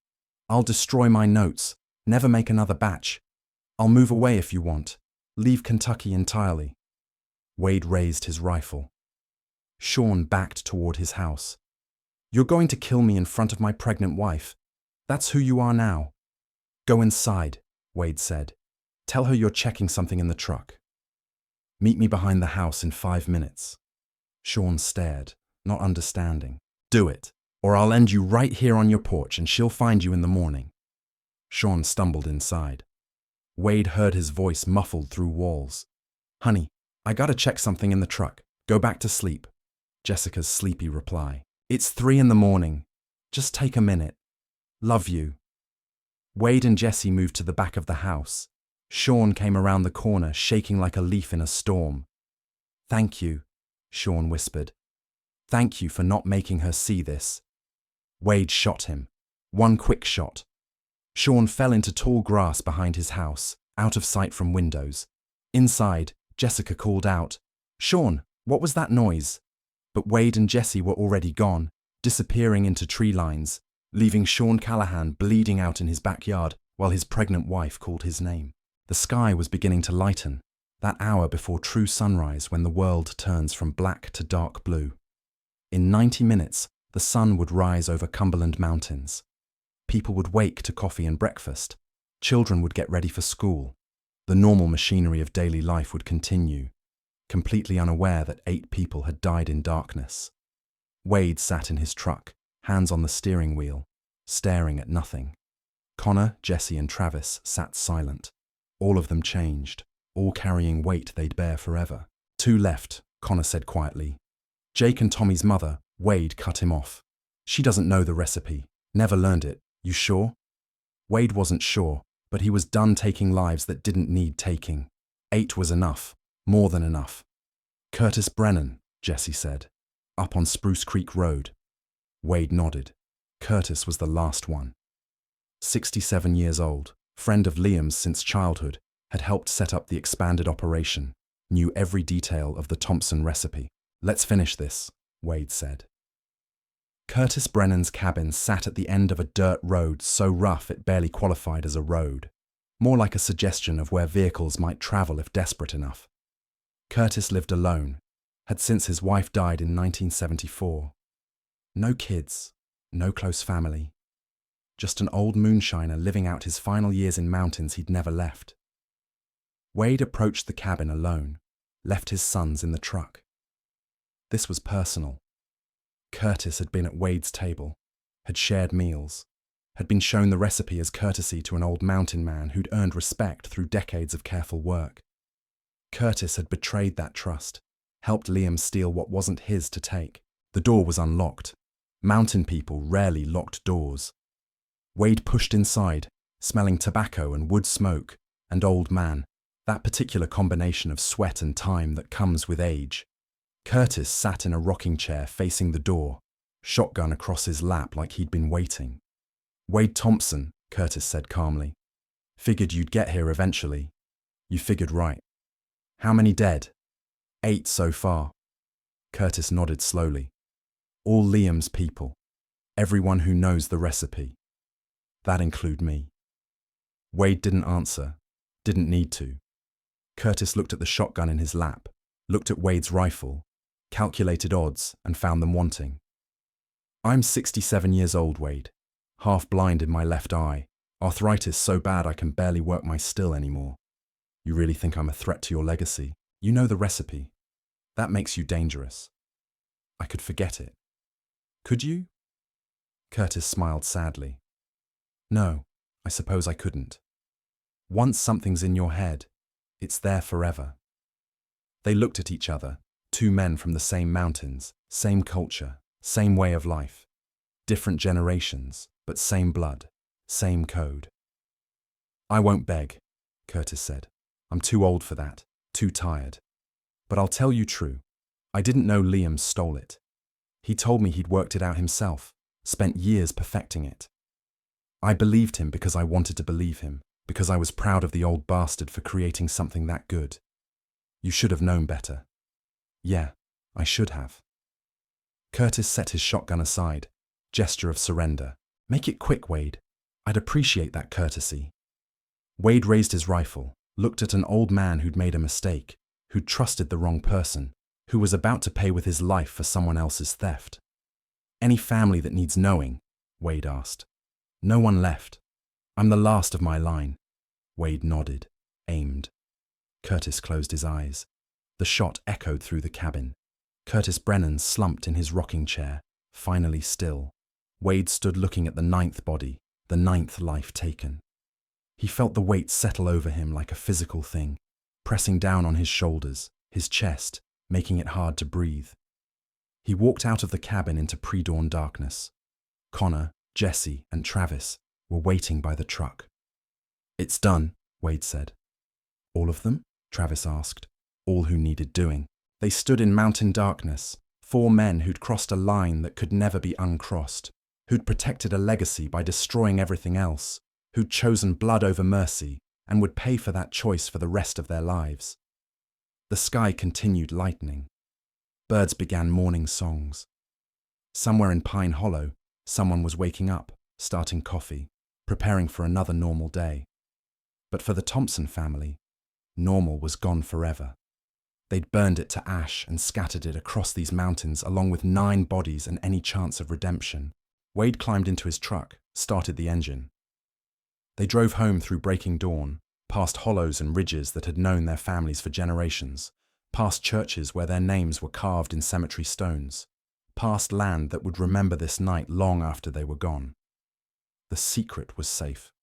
"I'll destroy my notes, never make another batch. I'll move away if you want, leave Kentucky entirely." Wade raised his rifle. Sean backed toward his house. "You're going to kill me in front of my pregnant wife. That's who you are now." "Go inside," Wade said. "Tell her you're checking something in the truck. Meet me behind the house in 5 minutes." Sean stared, not understanding. "Do it, or I'll end you right here on your porch and she'll find you in the morning." Sean stumbled inside. Wade heard his voice muffled through walls. "Honey, I gotta check something in the truck. Go back to sleep." Jessica's sleepy reply. "It's 3 in the morning. Just take a minute. Love you." Wade and Jesse moved to the back of the house. Sean came around the corner, shaking like a leaf in a storm. "Thank you," Sean whispered. "Thank you for not making her see this." Wade shot him. One quick shot. Sean fell into tall grass behind his house, out of sight from windows. Inside, Jessica called out, "Sean, what was that noise?" But Wade and Jesse were already gone, disappearing into tree lines, leaving Sean Callahan bleeding out in his backyard while his pregnant wife called his name. The sky was beginning to lighten, that hour before true sunrise when the world turns from black to dark blue. In 90 minutes, the sun would rise over Cumberland Mountains. People would wake to coffee and breakfast. Children would get ready for school. The normal machinery of daily life would continue, completely unaware that 8 people had died in darkness. Wade sat in his truck, hands on the steering wheel, staring at nothing. Connor, Jesse, and Travis sat silent. All of them changed, all carrying weight they'd bear forever. 2 left, Connor said quietly. Jake and Tommy's mother, Wade, cut him off. "She doesn't know the recipe, never learned it. You sure?" Wade wasn't sure, but he was done taking lives that didn't need taking. 8 was enough, more than enough. "Curtis Brennan," Jesse said. "Up on Spruce Creek Road." Wade nodded. Curtis was the last one. 67 years old, friend of Liam's since childhood, had helped set up the expanded operation, knew every detail of the Thompson recipe. "Let's finish this," Wade said. Curtis Brennan's cabin sat at the end of a dirt road so rough it barely qualified as a road. more like a suggestion of where vehicles might travel if desperate enough. Curtis lived alone, had since his wife died in 1974. No kids, no close family. Just an old moonshiner living out his final years in mountains he'd never left. Wade approached the cabin alone, left his sons in the truck. This was personal. Curtis had been at Wade's table, had shared meals, had been shown the recipe as courtesy to an old mountain man who'd earned respect through decades of careful work. Curtis had betrayed that trust, helped Liam steal what wasn't his to take. The door was unlocked. Mountain people rarely locked doors. Wade pushed inside, smelling tobacco and wood smoke, and old man, that particular combination of sweat and time that comes with age. Curtis sat in a rocking chair facing the door, shotgun across his lap like he'd been waiting. "Wade Thompson," Curtis said calmly. "Figured you'd get here eventually. You figured right. How many dead?" 8 so far. Curtis nodded slowly. "All Liam's people. Everyone who knows the recipe. That include me." Wade didn't answer, didn't need to. Curtis looked at the shotgun in his lap, looked at Wade's rifle, calculated odds, and found them wanting. "I'm 67 years old, Wade. Half blind in my left eye. Arthritis so bad I can barely work my still anymore. You really think I'm a threat to your legacy? You know the recipe. That makes you dangerous. I could forget it. Could you?" Curtis smiled sadly. "No, I suppose I couldn't. Once something's in your head, it's there forever." They looked at each other, two men from the same mountains, same culture, same way of life. Different generations, but same blood, same code. "I won't beg," Curtis said. "I'm too old for that, too tired. But I'll tell you true. I didn't know Liam stole it. He told me he'd worked it out himself, spent years perfecting it. I believed him because I wanted to believe him, because I was proud of the old bastard for creating something that good. You should have known better." "Yeah, I should have." Curtis set his shotgun aside, gesture of surrender. "Make it quick, Wade. I'd appreciate that courtesy." Wade raised his rifle, looked at an old man who'd made a mistake, who'd trusted the wrong person, who was about to pay with his life for someone else's theft. "Any family that needs knowing?" Wade asked. "No one left. I'm the last of my line." Wade nodded, aimed. Curtis closed his eyes. The shot echoed through the cabin. Curtis Brennan slumped in his rocking chair, finally still. Wade stood looking at the 9th body, the 9th life taken. He felt the weight settle over him like a physical thing, pressing down on his shoulders, his chest, making it hard to breathe. He walked out of the cabin into pre-dawn darkness. Connor, Jesse, and Travis were waiting by the truck. "It's done," Wade said. "All of them?" Travis asked. "All who needed doing." They stood in mountain darkness, 4 men who'd crossed a line that could never be uncrossed, who'd protected a legacy by destroying everything else, who'd chosen blood over mercy and would pay for that choice for the rest of their lives. The sky continued lightening. Birds began morning songs. Somewhere in Pine Hollow, someone was waking up, starting coffee, preparing for another normal day. But for the Thompson family, normal was gone forever. They'd burned it to ash and scattered it across these mountains along with 9 bodies and any chance of redemption. Wade climbed into his truck, started the engine. They drove home through breaking dawn, past hollows and ridges that had known their families for generations, past churches where their names were carved in cemetery stones, past land that would remember this night long after they were gone. The secret was safe.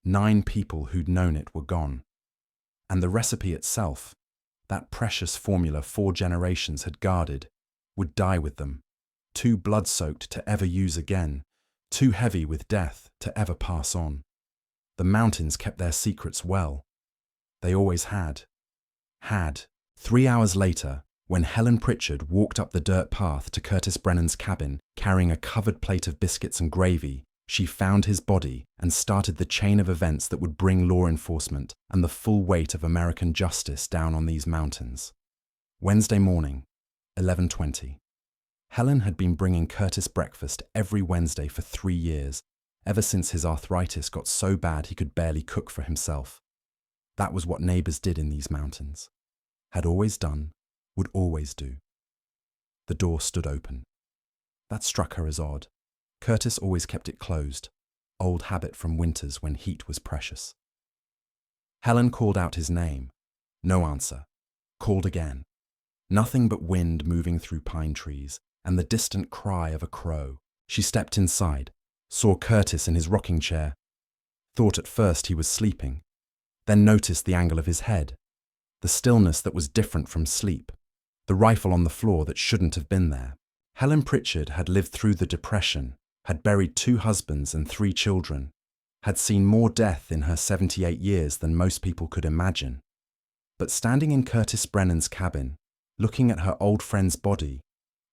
9 people who'd known it were gone. And the recipe itself, that precious formula 4 generations had guarded, would die with them, too blood-soaked to ever use again, too heavy with death to ever pass on. The mountains kept their secrets well. They always had. 3 hours later, when Helen Pritchard walked up the dirt path to Curtis Brennan's cabin carrying a covered plate of biscuits and gravy, she found his body and started the chain of events that would bring law enforcement and the full weight of American justice down on these mountains. Wednesday morning, 11:20. Helen had been bringing Curtis breakfast every Wednesday for 3 years, ever since his arthritis got so bad he could barely cook for himself. That was what neighbors did in these mountains. Had always done, would always do. The door stood open. That struck her as odd. Curtis always kept it closed, old habit from winters when heat was precious. Helen called out his name. No answer. Called again. Nothing but wind moving through pine trees and the distant cry of a crow. She stepped inside, saw Curtis in his rocking chair, thought at first he was sleeping, then noticed the angle of his head, the stillness that was different from sleep, the rifle on the floor that shouldn't have been there. Helen Pritchard had lived through the Depression, had buried 2 husbands and 3 children, had seen more death in her 78 years than most people could imagine. But standing in Curtis Brennan's cabin, looking at her old friend's body,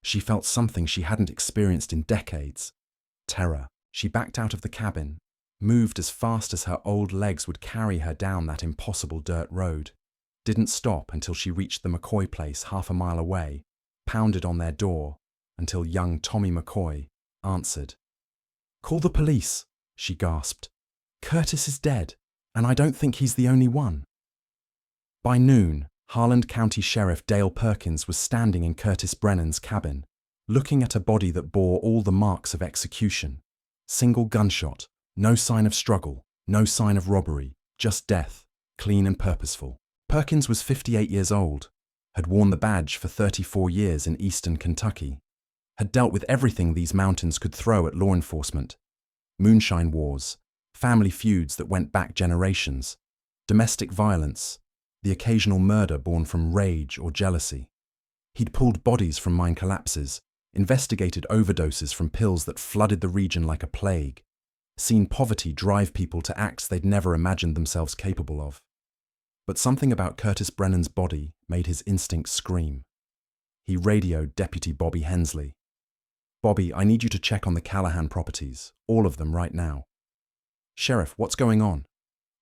she felt something she hadn't experienced in decades. Terror. She backed out of the cabin, moved as fast as her old legs would carry her down that impossible dirt road, didn't stop until she reached the McCoy place half a mile away, pounded on their door until young Tommy McCoy answered. "Call the police," she gasped. "Curtis is dead, and I don't think he's the only one." By noon, Harland County Sheriff Dale Perkins was standing in Curtis Brennan's cabin, looking at a body that bore all the marks of execution. Single gunshot, no sign of struggle, no sign of robbery, just death, clean and purposeful. Perkins was 58 years old, had worn the badge for 34 years in eastern Kentucky, had dealt with everything these mountains could throw at law enforcement. Moonshine wars, family feuds that went back generations, domestic violence, the occasional murder born from rage or jealousy. He'd pulled bodies from mine collapses, investigated overdoses from pills that flooded the region like a plague, seen poverty drive people to acts they'd never imagined themselves capable of. But something about Curtis Brennan's body made his instincts scream. He radioed Deputy Bobby Hensley. "Bobby, I need you to check on the Callahan properties, all of them right now." "Sheriff, what's going on?"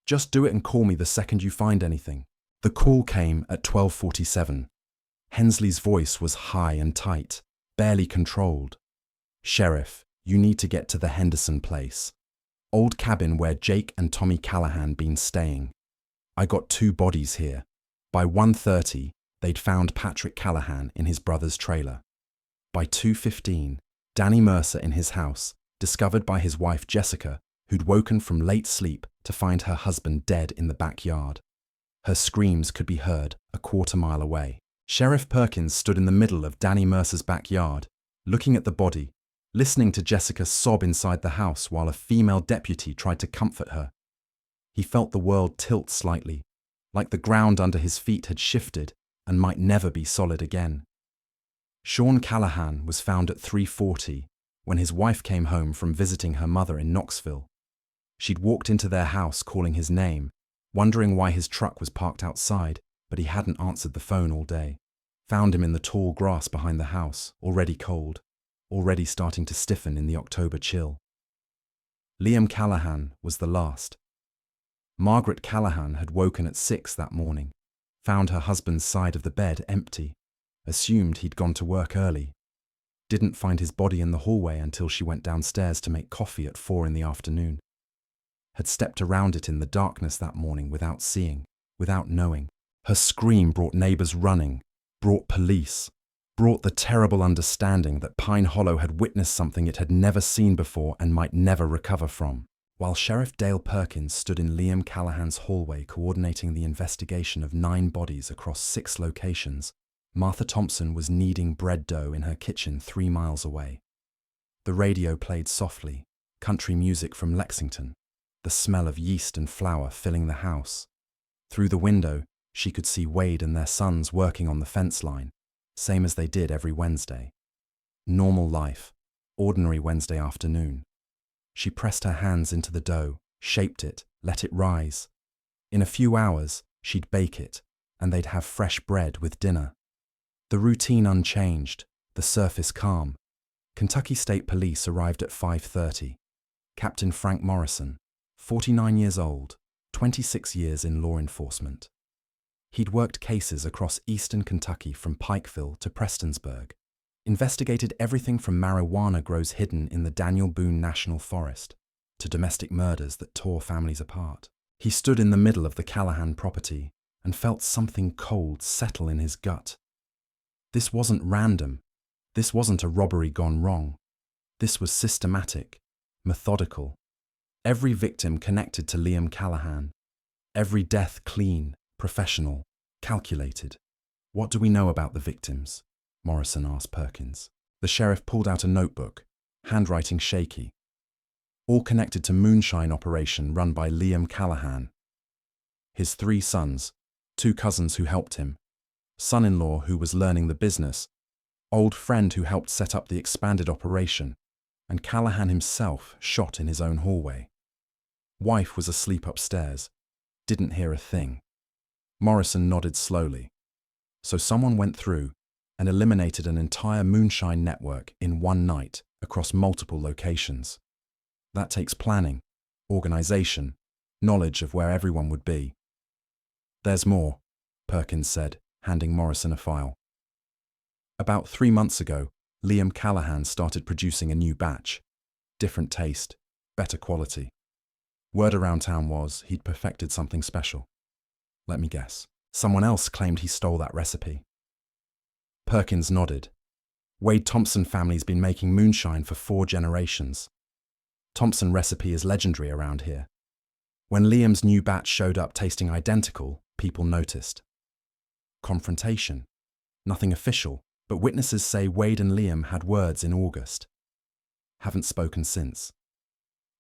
"Just do it and call me the second you find anything." The call came at 12:47. Hensley's voice was high and tight, barely controlled. "Sheriff, you need to get to the Henderson place. Old cabin where Jake and Tommy Callahan been staying. I got 2 bodies here. By 1:30, they'd found Patrick Callahan in his brother's trailer. By 2:15, Danny Mercer in his house, discovered by his wife Jessica, who'd woken from late sleep to find her husband dead in the backyard. Her screams could be heard a quarter-mile away. Sheriff Perkins stood in the middle of Danny Mercer's backyard, looking at the body, listening to Jessica sob inside the house while a female deputy tried to comfort her. He felt the world tilt slightly, like the ground under his feet had shifted and might never be solid again. Sean Callahan was found at 3:40 when his wife came home from visiting her mother in Knoxville. She'd walked into their house calling his name, wondering why his truck was parked outside, but he hadn't answered the phone all day. Found him in the tall grass behind the house, already cold, already starting to stiffen in the October chill. Liam Callahan was the last. Margaret Callahan had woken at 6 that morning, found her husband's side of the bed empty, assumed he'd gone to work early. Didn't find his body in the hallway until she went downstairs to make coffee at 4 in the afternoon. Had stepped around it in the darkness that morning without seeing, without knowing. Her scream brought neighbors running, brought police, brought the terrible understanding that Pine Hollow had witnessed something it had never seen before and might never recover from. While Sheriff Dale Perkins stood in Liam Callahan's hallway coordinating the investigation of 9 bodies across 6 locations, Martha Thompson was kneading bread dough in her kitchen 3 miles away. The radio played softly, country music from Lexington, the smell of yeast and flour filling the house. Through the window, she could see Wade and their sons working on the fence line, same as they did every Wednesday. Normal life, ordinary Wednesday afternoon. She pressed her hands into the dough, shaped it, let it rise. In a few hours, she'd bake it, and they'd have fresh bread with dinner. The routine unchanged, the surface calm. Kentucky State Police arrived at 5:30. Captain Frank Morrison, 49 years old, 26 years in law enforcement. He'd worked cases across eastern Kentucky from Pikeville to Prestonsburg, investigated everything from marijuana grows hidden in the Daniel Boone National Forest to domestic murders that tore families apart. He stood in the middle of the Callahan property and felt something cold settle in his gut. This wasn't random. This wasn't a robbery gone wrong. This was systematic, methodical. Every victim connected to Liam Callahan. Every death clean, professional, calculated. "What do we know about the victims?" Morrison asked Perkins. The sheriff pulled out a notebook, handwriting shaky. "All connected to Moonshine operation run by Liam Callahan. His 3 sons, 2 cousins who helped him, son-in-law who was learning the business, old friend who helped set up the expanded operation, and Callahan himself shot in his own hallway. Wife was asleep upstairs, didn't hear a thing." Morrison nodded slowly. So someone went through and eliminated an entire Moonshine network in one night across multiple locations. That takes planning, organization, knowledge of where everyone would be. "There's more," Perkins said, handing Morrison a file. "About 3 months ago, Liam Callahan started producing a new batch. Different taste, better quality. Word around town was he'd perfected something special. Let me guess. Someone else claimed he stole that recipe." Perkins nodded. "Wade Thompson family's been making moonshine for 4 generations. Thompson recipe is legendary around here. When Liam's new batch showed up tasting identical, people noticed. Confrontation. Nothing official, but witnesses say Wade and Liam had words in August. Haven't spoken since."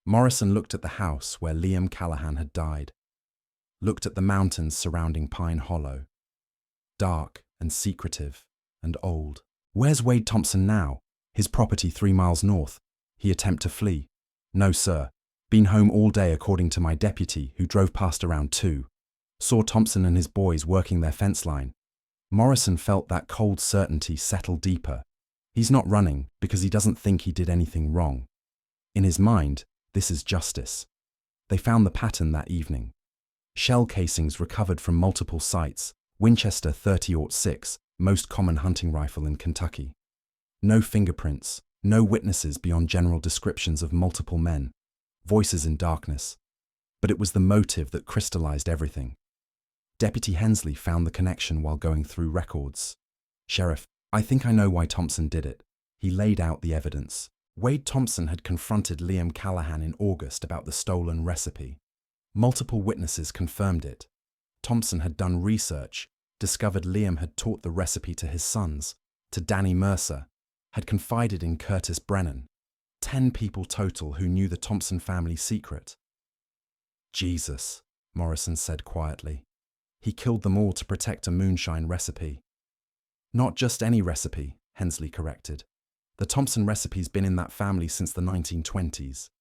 Morrison looked at the house where Liam Callahan had died. Looked at the mountains surrounding Pine Hollow. Dark and secretive and old. "Where's Wade Thompson now? His property 3 miles north. He attempt to flee?" "No, sir. Been home all day according to my deputy, who drove past around 2. Saw Thompson and his boys working their fence line." Morrison felt that cold certainty settle deeper. He's not running because he doesn't think he did anything wrong. In his mind, this is justice. They found the pattern that evening. Shell casings recovered from multiple sites, Winchester 30-06, most common hunting rifle in Kentucky. No fingerprints, no witnesses beyond general descriptions of multiple men, voices in darkness. But it was the motive that crystallized everything. Deputy Hensley found the connection while going through records. "Sheriff, I think I know why Thompson did it." He laid out the evidence. Wade Thompson had confronted Liam Callahan in August about the stolen recipe. Multiple witnesses confirmed it. Thompson had done research, discovered Liam had taught the recipe to his sons, to Danny Mercer, had confided in Curtis Brennan. 10 people total who knew the Thompson family secret. "Jesus," Morrison said quietly. "He killed them all to protect a moonshine recipe." "Not just any recipe," Hensley corrected. "The Thompson recipe's been in that family since the 1920s.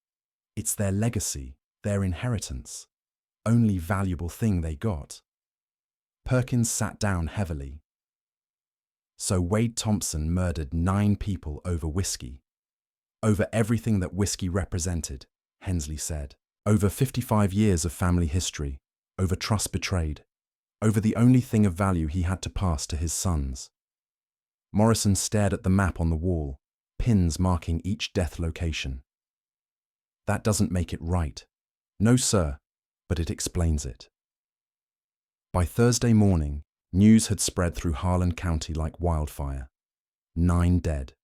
It's their legacy, their inheritance. Only valuable thing they got." Perkins sat down heavily. "So Wade Thompson murdered 9 people over whiskey. Over everything that whiskey represented," Hensley said. "Over 55 years of family history. Over trust betrayed. Over the only thing of value he had to pass to his sons." Morrison stared at the map on the wall, pins marking each death location. "That doesn't make it right." "No, sir, but it explains it." By Thursday morning, news had spread through Harlan County like wildfire. 9 dead.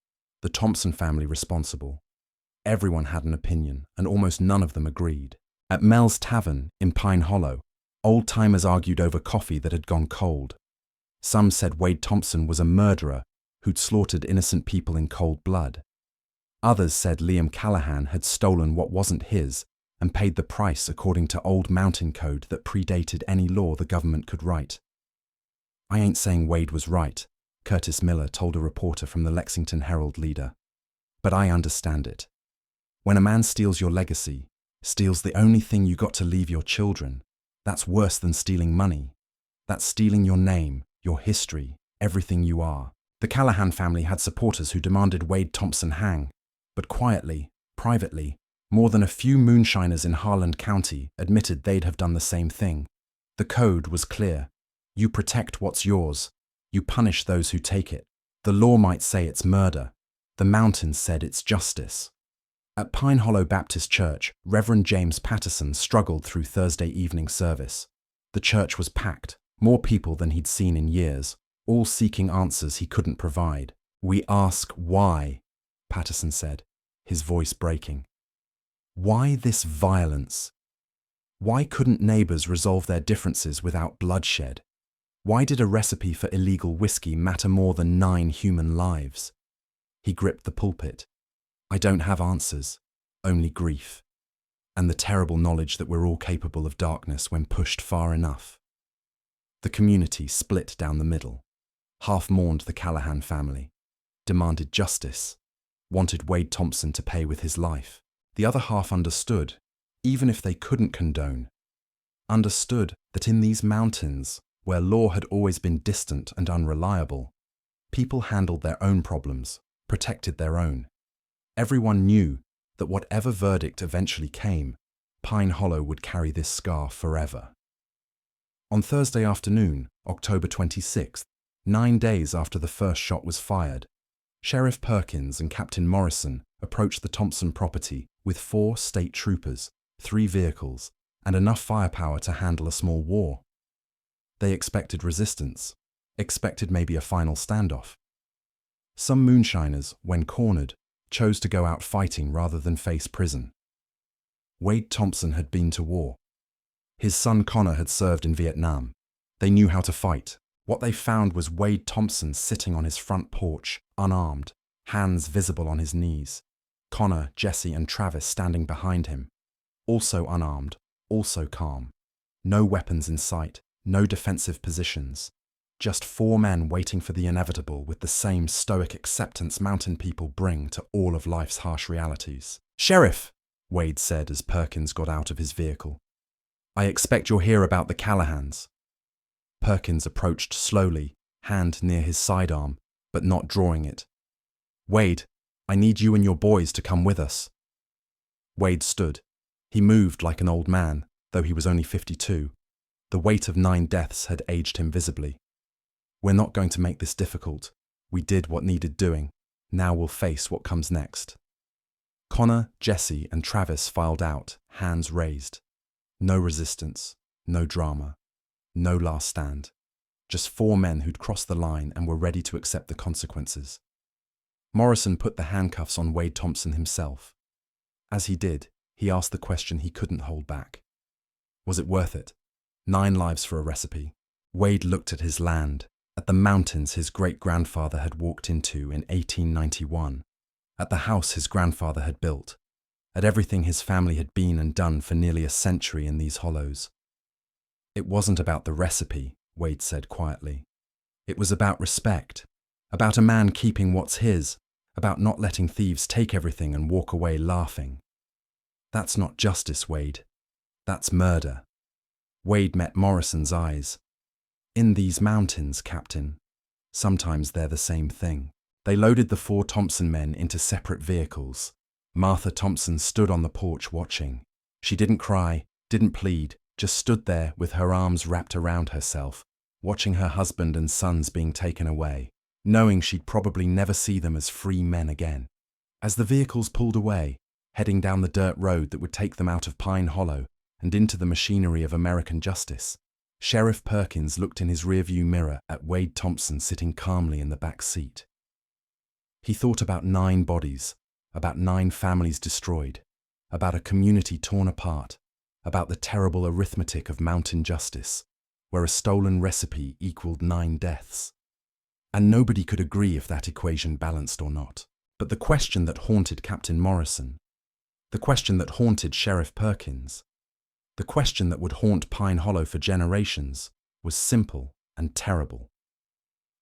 The Thompson family responsible. Everyone had an opinion, and almost none of them agreed. At Mel's Tavern in Pine Hollow, old-timers argued over coffee that had gone cold. Some said Wade Thompson was a murderer who'd slaughtered innocent people in cold blood. Others said Liam Callahan had stolen what wasn't his and paid the price according to old mountain code that predated any law the government could write. "I ain't saying Wade was right," Curtis Miller told a reporter from the Lexington Herald-Leader. "But I understand it. When a man steals your legacy, steals the only thing you got to leave your children, that's worse than stealing money. That's stealing your name, your history, everything you are." The Callahan family had supporters who demanded Wade Thompson hang, but quietly, privately, more than a few moonshiners in Harlan County admitted they'd have done the same thing. The code was clear. You protect what's yours. You punish those who take it. The law might say it's murder. The mountains said it's justice. At Pine Hollow Baptist Church, Reverend James Patterson struggled through Thursday evening service. The church was packed, more people than he'd seen in years, all seeking answers he couldn't provide. "We ask why," Patterson said, his voice breaking. "Why this violence? Why couldn't neighbors resolve their differences without bloodshed? Why did a recipe for illegal whiskey matter more than 9 human lives?" He gripped the pulpit. "I don't have answers, only grief, and the terrible knowledge that we're all capable of darkness when pushed far enough." The community split down the middle. Half mourned the Callahan family, demanded justice, wanted Wade Thompson to pay with his life. The other half understood, even if they couldn't condone, understood that in these mountains, where law had always been distant and unreliable, people handled their own problems, protected their own. Everyone knew that whatever verdict eventually came, Pine Hollow would carry this scar forever. On Thursday afternoon, October 26th, 9 days after the first shot was fired, Sheriff Perkins and Captain Morrison approached the Thompson property with 4 state troopers, 3 vehicles, and enough firepower to handle a small war. They expected resistance, expected maybe a final standoff. Some moonshiners, when cornered, chose to go out fighting rather than face prison. Wade Thompson had been to war. His son Connor had served in Vietnam. They knew how to fight. What they found was Wade Thompson sitting on his front porch, unarmed, hands visible on his knees. Connor, Jesse, and Travis standing behind him, also unarmed, also calm. No weapons in sight, no defensive positions. Just 4 men waiting for the inevitable with the same stoic acceptance mountain people bring to all of life's harsh realities. "Sheriff," Wade said as Perkins got out of his vehicle, "I expect you'll hear about the Callahans." Perkins approached slowly, hand near his sidearm, but not drawing it. "Wade, I need you and your boys to come with us." Wade stood. He moved like an old man, though he was only 52. The weight of 9 deaths had aged him visibly. "We're not going to make this difficult. We did what needed doing. Now we'll face what comes next." Connor, Jesse, and Travis filed out, hands raised. No resistance, no drama, no last stand. Just 4 men who'd crossed the line and were ready to accept the consequences. Morrison put the handcuffs on Wade Thompson himself. As he did, he asked the question he couldn't hold back. Was it worth it? 9 lives for a recipe. Wade looked at his land, at the mountains his great-grandfather had walked into in 1891, at the house his grandfather had built, at everything his family had been and done for nearly a century in these hollows. It wasn't about the recipe, Wade said quietly. It was about respect, about a man keeping what's his, about not letting thieves take everything and walk away laughing. That's not justice, Wade. That's murder. Wade met Morrison's eyes. "In these mountains, Captain, sometimes they're the same thing." They loaded the 4 Thompson men into separate vehicles. Martha Thompson stood on the porch watching. She didn't cry, didn't plead, just stood there with her arms wrapped around herself, watching her husband and sons being taken away, knowing she'd probably never see them as free men again. As the vehicles pulled away, heading down the dirt road that would take them out of Pine Hollow and into the machinery of American justice, Sheriff Perkins looked in his rearview mirror at Wade Thompson sitting calmly in the back seat. He thought about 9 bodies, about 9 families destroyed, about a community torn apart, about the terrible arithmetic of mountain justice, where a stolen recipe equaled 9 deaths. And nobody could agree if that equation balanced or not. But the question that haunted Captain Morrison, the question that haunted Sheriff Perkins, the question that would haunt Pine Hollow for generations was simple and terrible.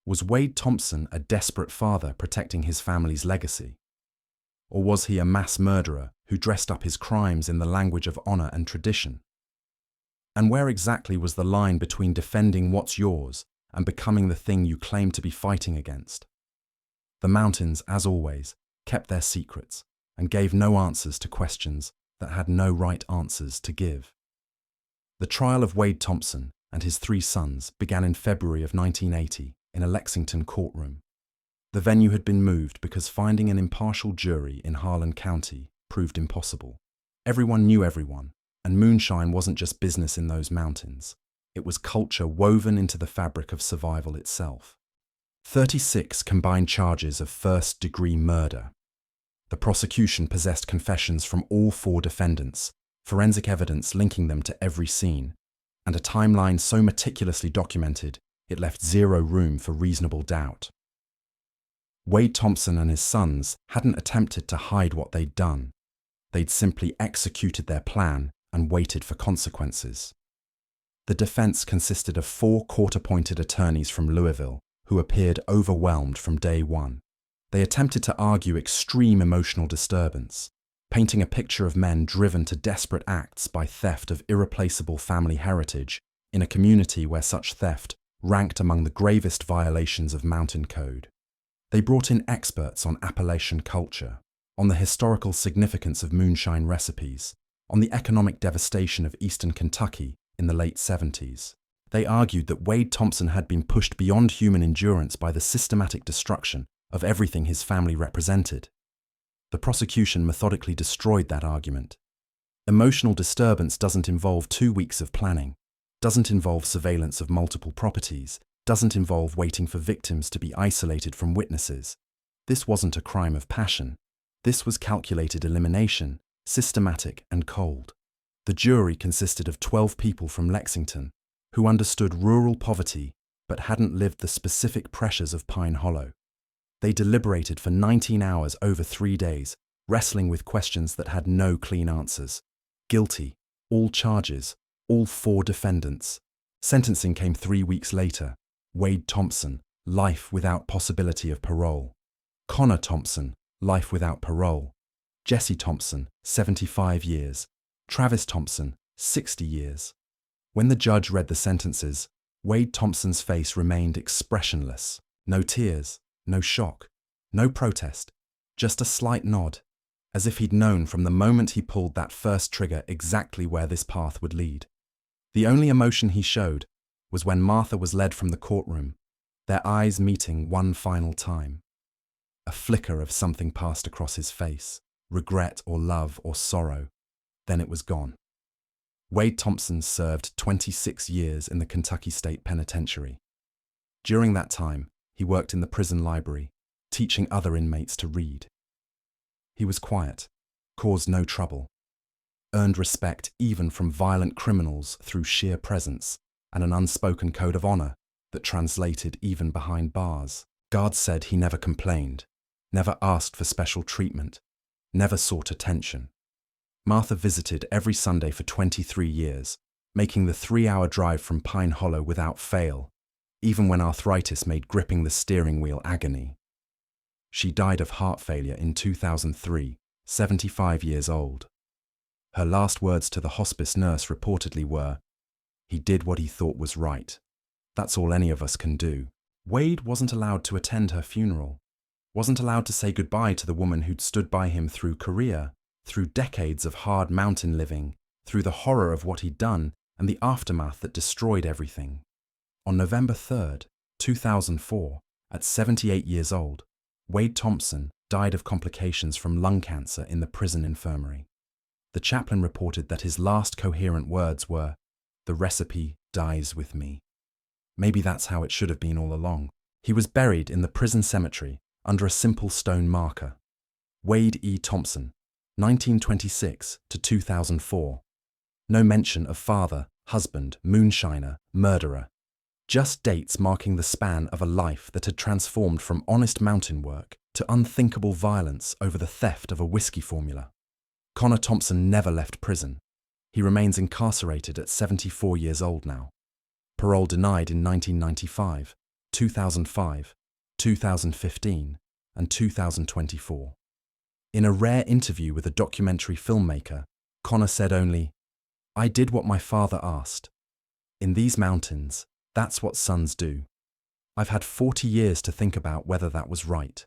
Was Wade Thompson a desperate father protecting his family's legacy? Or was he a mass murderer who dressed up his crimes in the language of honor and tradition? And where exactly was the line between defending what's yours and becoming the thing you claim to be fighting against? The mountains, as always, kept their secrets and gave no answers to questions that had no right answers to give. The trial of Wade Thompson and his 3 sons began in February of 1980 in a Lexington courtroom. The venue had been moved because finding an impartial jury in Harlan County proved impossible. Everyone knew everyone, and moonshine wasn't just business in those mountains. It was culture woven into the fabric of survival itself. 36 combined charges of first-degree murder. The prosecution possessed confessions from all 4 defendants, forensic evidence linking them to every scene, and a timeline so meticulously documented it left zero room for reasonable doubt. Wade Thompson and his sons hadn't attempted to hide what they'd done. They'd simply executed their plan and waited for consequences. The defense consisted of 4 court-appointed attorneys from Louisville who appeared overwhelmed from day one. They attempted to argue extreme emotional disturbance, painting a picture of men driven to desperate acts by theft of irreplaceable family heritage in a community where such theft ranked among the gravest violations of mountain code. They brought in experts on Appalachian culture, on the historical significance of moonshine recipes, on the economic devastation of eastern Kentucky in the late 70s. They argued that Wade Thompson had been pushed beyond human endurance by the systematic destruction of everything his family represented. The prosecution methodically destroyed that argument. Emotional disturbance doesn't involve 2 weeks of planning, doesn't involve surveillance of multiple properties, doesn't involve waiting for victims to be isolated from witnesses. This wasn't a crime of passion. This was calculated elimination, systematic and cold. The jury consisted of 12 people from Lexington who understood rural poverty but hadn't lived the specific pressures of Pine Hollow. They deliberated for 19 hours over 3 days, wrestling with questions that had no clean answers. Guilty, all charges, all 4 defendants. Sentencing came 3 weeks later. Wade Thompson, life without possibility of parole. Connor Thompson, life without parole. Jesse Thompson, 75 years. Travis Thompson, 60 years. When the judge read the sentences, Wade Thompson's face remained expressionless. No tears, no shock, no protest, just a slight nod, as if he'd known from the moment he pulled that first trigger exactly where this path would lead. The only emotion he showed was when Martha was led from the courtroom, their eyes meeting one final time. A flicker of something passed across his face, regret or love or sorrow. Then it was gone. Wade Thompson served 26 years in the Kentucky State Penitentiary. During that time, he worked in the prison library, teaching other inmates to read. He was quiet, caused no trouble, earned respect even from violent criminals through sheer presence and an unspoken code of honor that translated even behind bars. Guards said he never complained, never asked for special treatment, never sought attention. Martha visited every Sunday for 23 years, making the 3-hour drive from Pine Hollow without fail, even when arthritis made gripping the steering wheel agony. She died of heart failure in 2003, 75 years old. Her last words to the hospice nurse reportedly were, "He did what he thought was right. That's all any of us can do." Wade wasn't allowed to attend her funeral, wasn't allowed to say goodbye to the woman who'd stood by him through career, through decades of hard mountain living, through the horror of what he'd done and the aftermath that destroyed everything. On November 3rd, 2004, at 78 years old, Wade Thompson died of complications from lung cancer in the prison infirmary. The chaplain reported that his last coherent words were, "The recipe dies with me." Maybe that's how it should have been all along. He was buried in the prison cemetery under a simple stone marker. Wade E. Thompson, 1926 to 2004. No mention of father, husband, moonshiner, murderer. Just dates marking the span of a life that had transformed from honest mountain work to unthinkable violence over the theft of a whiskey formula. Connor Thompson never left prison. He remains incarcerated at 74 years old now. Parole denied in 1995, 2005, 2015, and 2024. In a rare interview with a documentary filmmaker, Connor said only, "I did what my father asked. In these mountains, that's what sons do. I've had 40 years to think about whether that was right.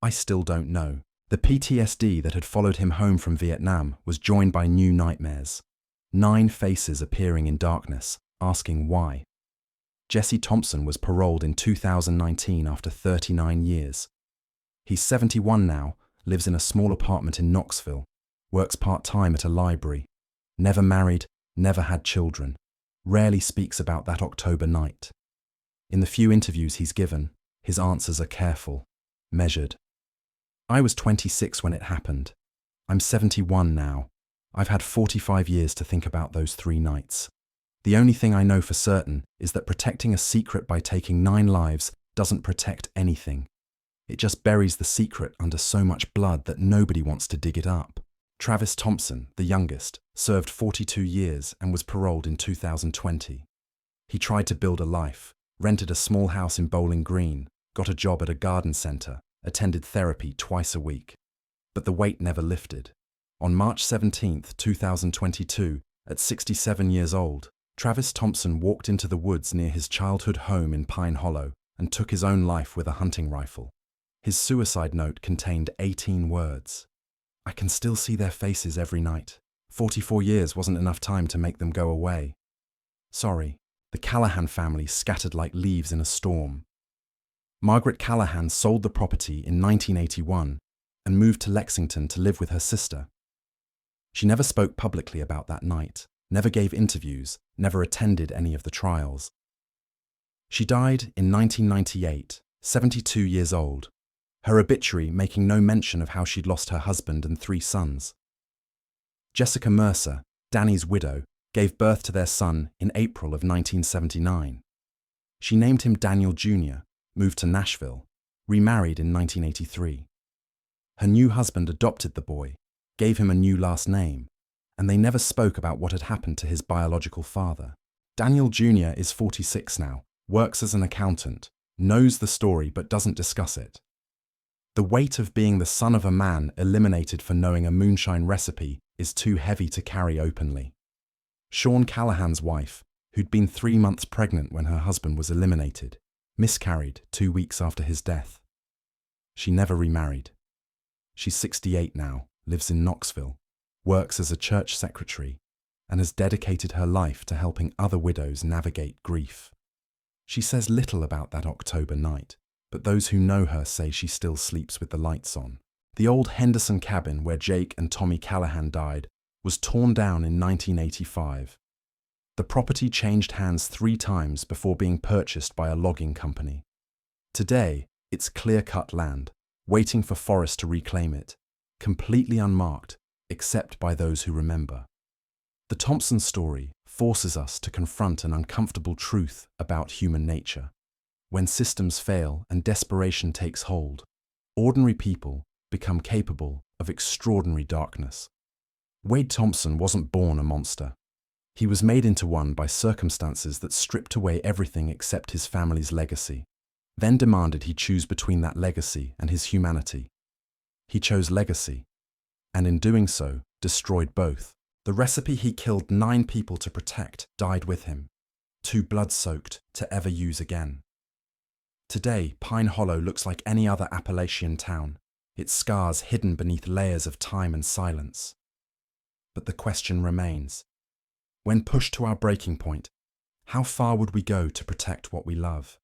I still don't know." The PTSD that had followed him home from Vietnam was joined by new nightmares. 9 faces appearing in darkness, asking why. Jesse Thompson was paroled in 2019 after 39 years. He's 71 now, lives in a small apartment in Knoxville, works part-time at a library, never married, never had children, rarely speaks about that October night. In the few interviews he's given, his answers are careful, measured. I was 26 when it happened. I'm 71 now. I've had 45 years to think about those 3 nights. The only thing I know for certain is that protecting a secret by taking 9 lives doesn't protect anything. It just buries the secret under so much blood that nobody wants to dig it up. Travis Thompson, the youngest, served 42 years and was paroled in 2020. He tried to build a life, rented a small house in Bowling Green, got a job at a garden centre, attended therapy twice a week. But the weight never lifted. On March 17, 2022, at 67 years old, Travis Thompson walked into the woods near his childhood home in Pine Hollow and took his own life with a hunting rifle. His suicide note contained 18 words. I can still see their faces every night. 44 years wasn't enough time to make them go away. Sorry, the Callahan family scattered like leaves in a storm. Margaret Callahan sold the property in 1981 and moved to Lexington to live with her sister. She never spoke publicly about that night, never gave interviews, never attended any of the trials. She died in 1998, 72 years old, her obituary making no mention of how she'd lost her husband and 3 sons. Jessica Mercer, Danny's widow, gave birth to their son in April of 1979. She named him Daniel Jr., moved to Nashville, remarried in 1983. Her new husband adopted the boy, gave him a new last name, and they never spoke about what had happened to his biological father. Daniel Jr. is 46 now, works as an accountant, knows the story but doesn't discuss it. The weight of being the son of a man eliminated for knowing a moonshine recipe is too heavy to carry openly. Sean Callahan's wife, who'd been 3 months pregnant when her husband was eliminated, miscarried 2 weeks after his death. She never remarried. She's 68 now, lives in Knoxville, works as a church secretary, and has dedicated her life to helping other widows navigate grief. She says little about that October night, but those who know her say she still sleeps with the lights on. The old Henderson cabin where Jake and Tommy Callahan died was torn down in 1985. The property changed hands 3 times before being purchased by a logging company. Today, it's clear-cut land, waiting for forests to reclaim it, completely unmarked, except by those who remember. The Thompson story forces us to confront an uncomfortable truth about human nature. When systems fail and desperation takes hold, ordinary people become capable of extraordinary darkness. Wade Thompson wasn't born a monster. He was made into one by circumstances that stripped away everything except his family's legacy, then demanded he choose between that legacy and his humanity. He chose legacy, and in doing so, destroyed both. The recipe he killed 9 people to protect died with him, too blood-soaked to ever use again. Today, Pine Hollow looks like any other Appalachian town, its scars hidden beneath layers of time and silence. But the question remains, when pushed to our breaking point, how far would we go to protect what we love?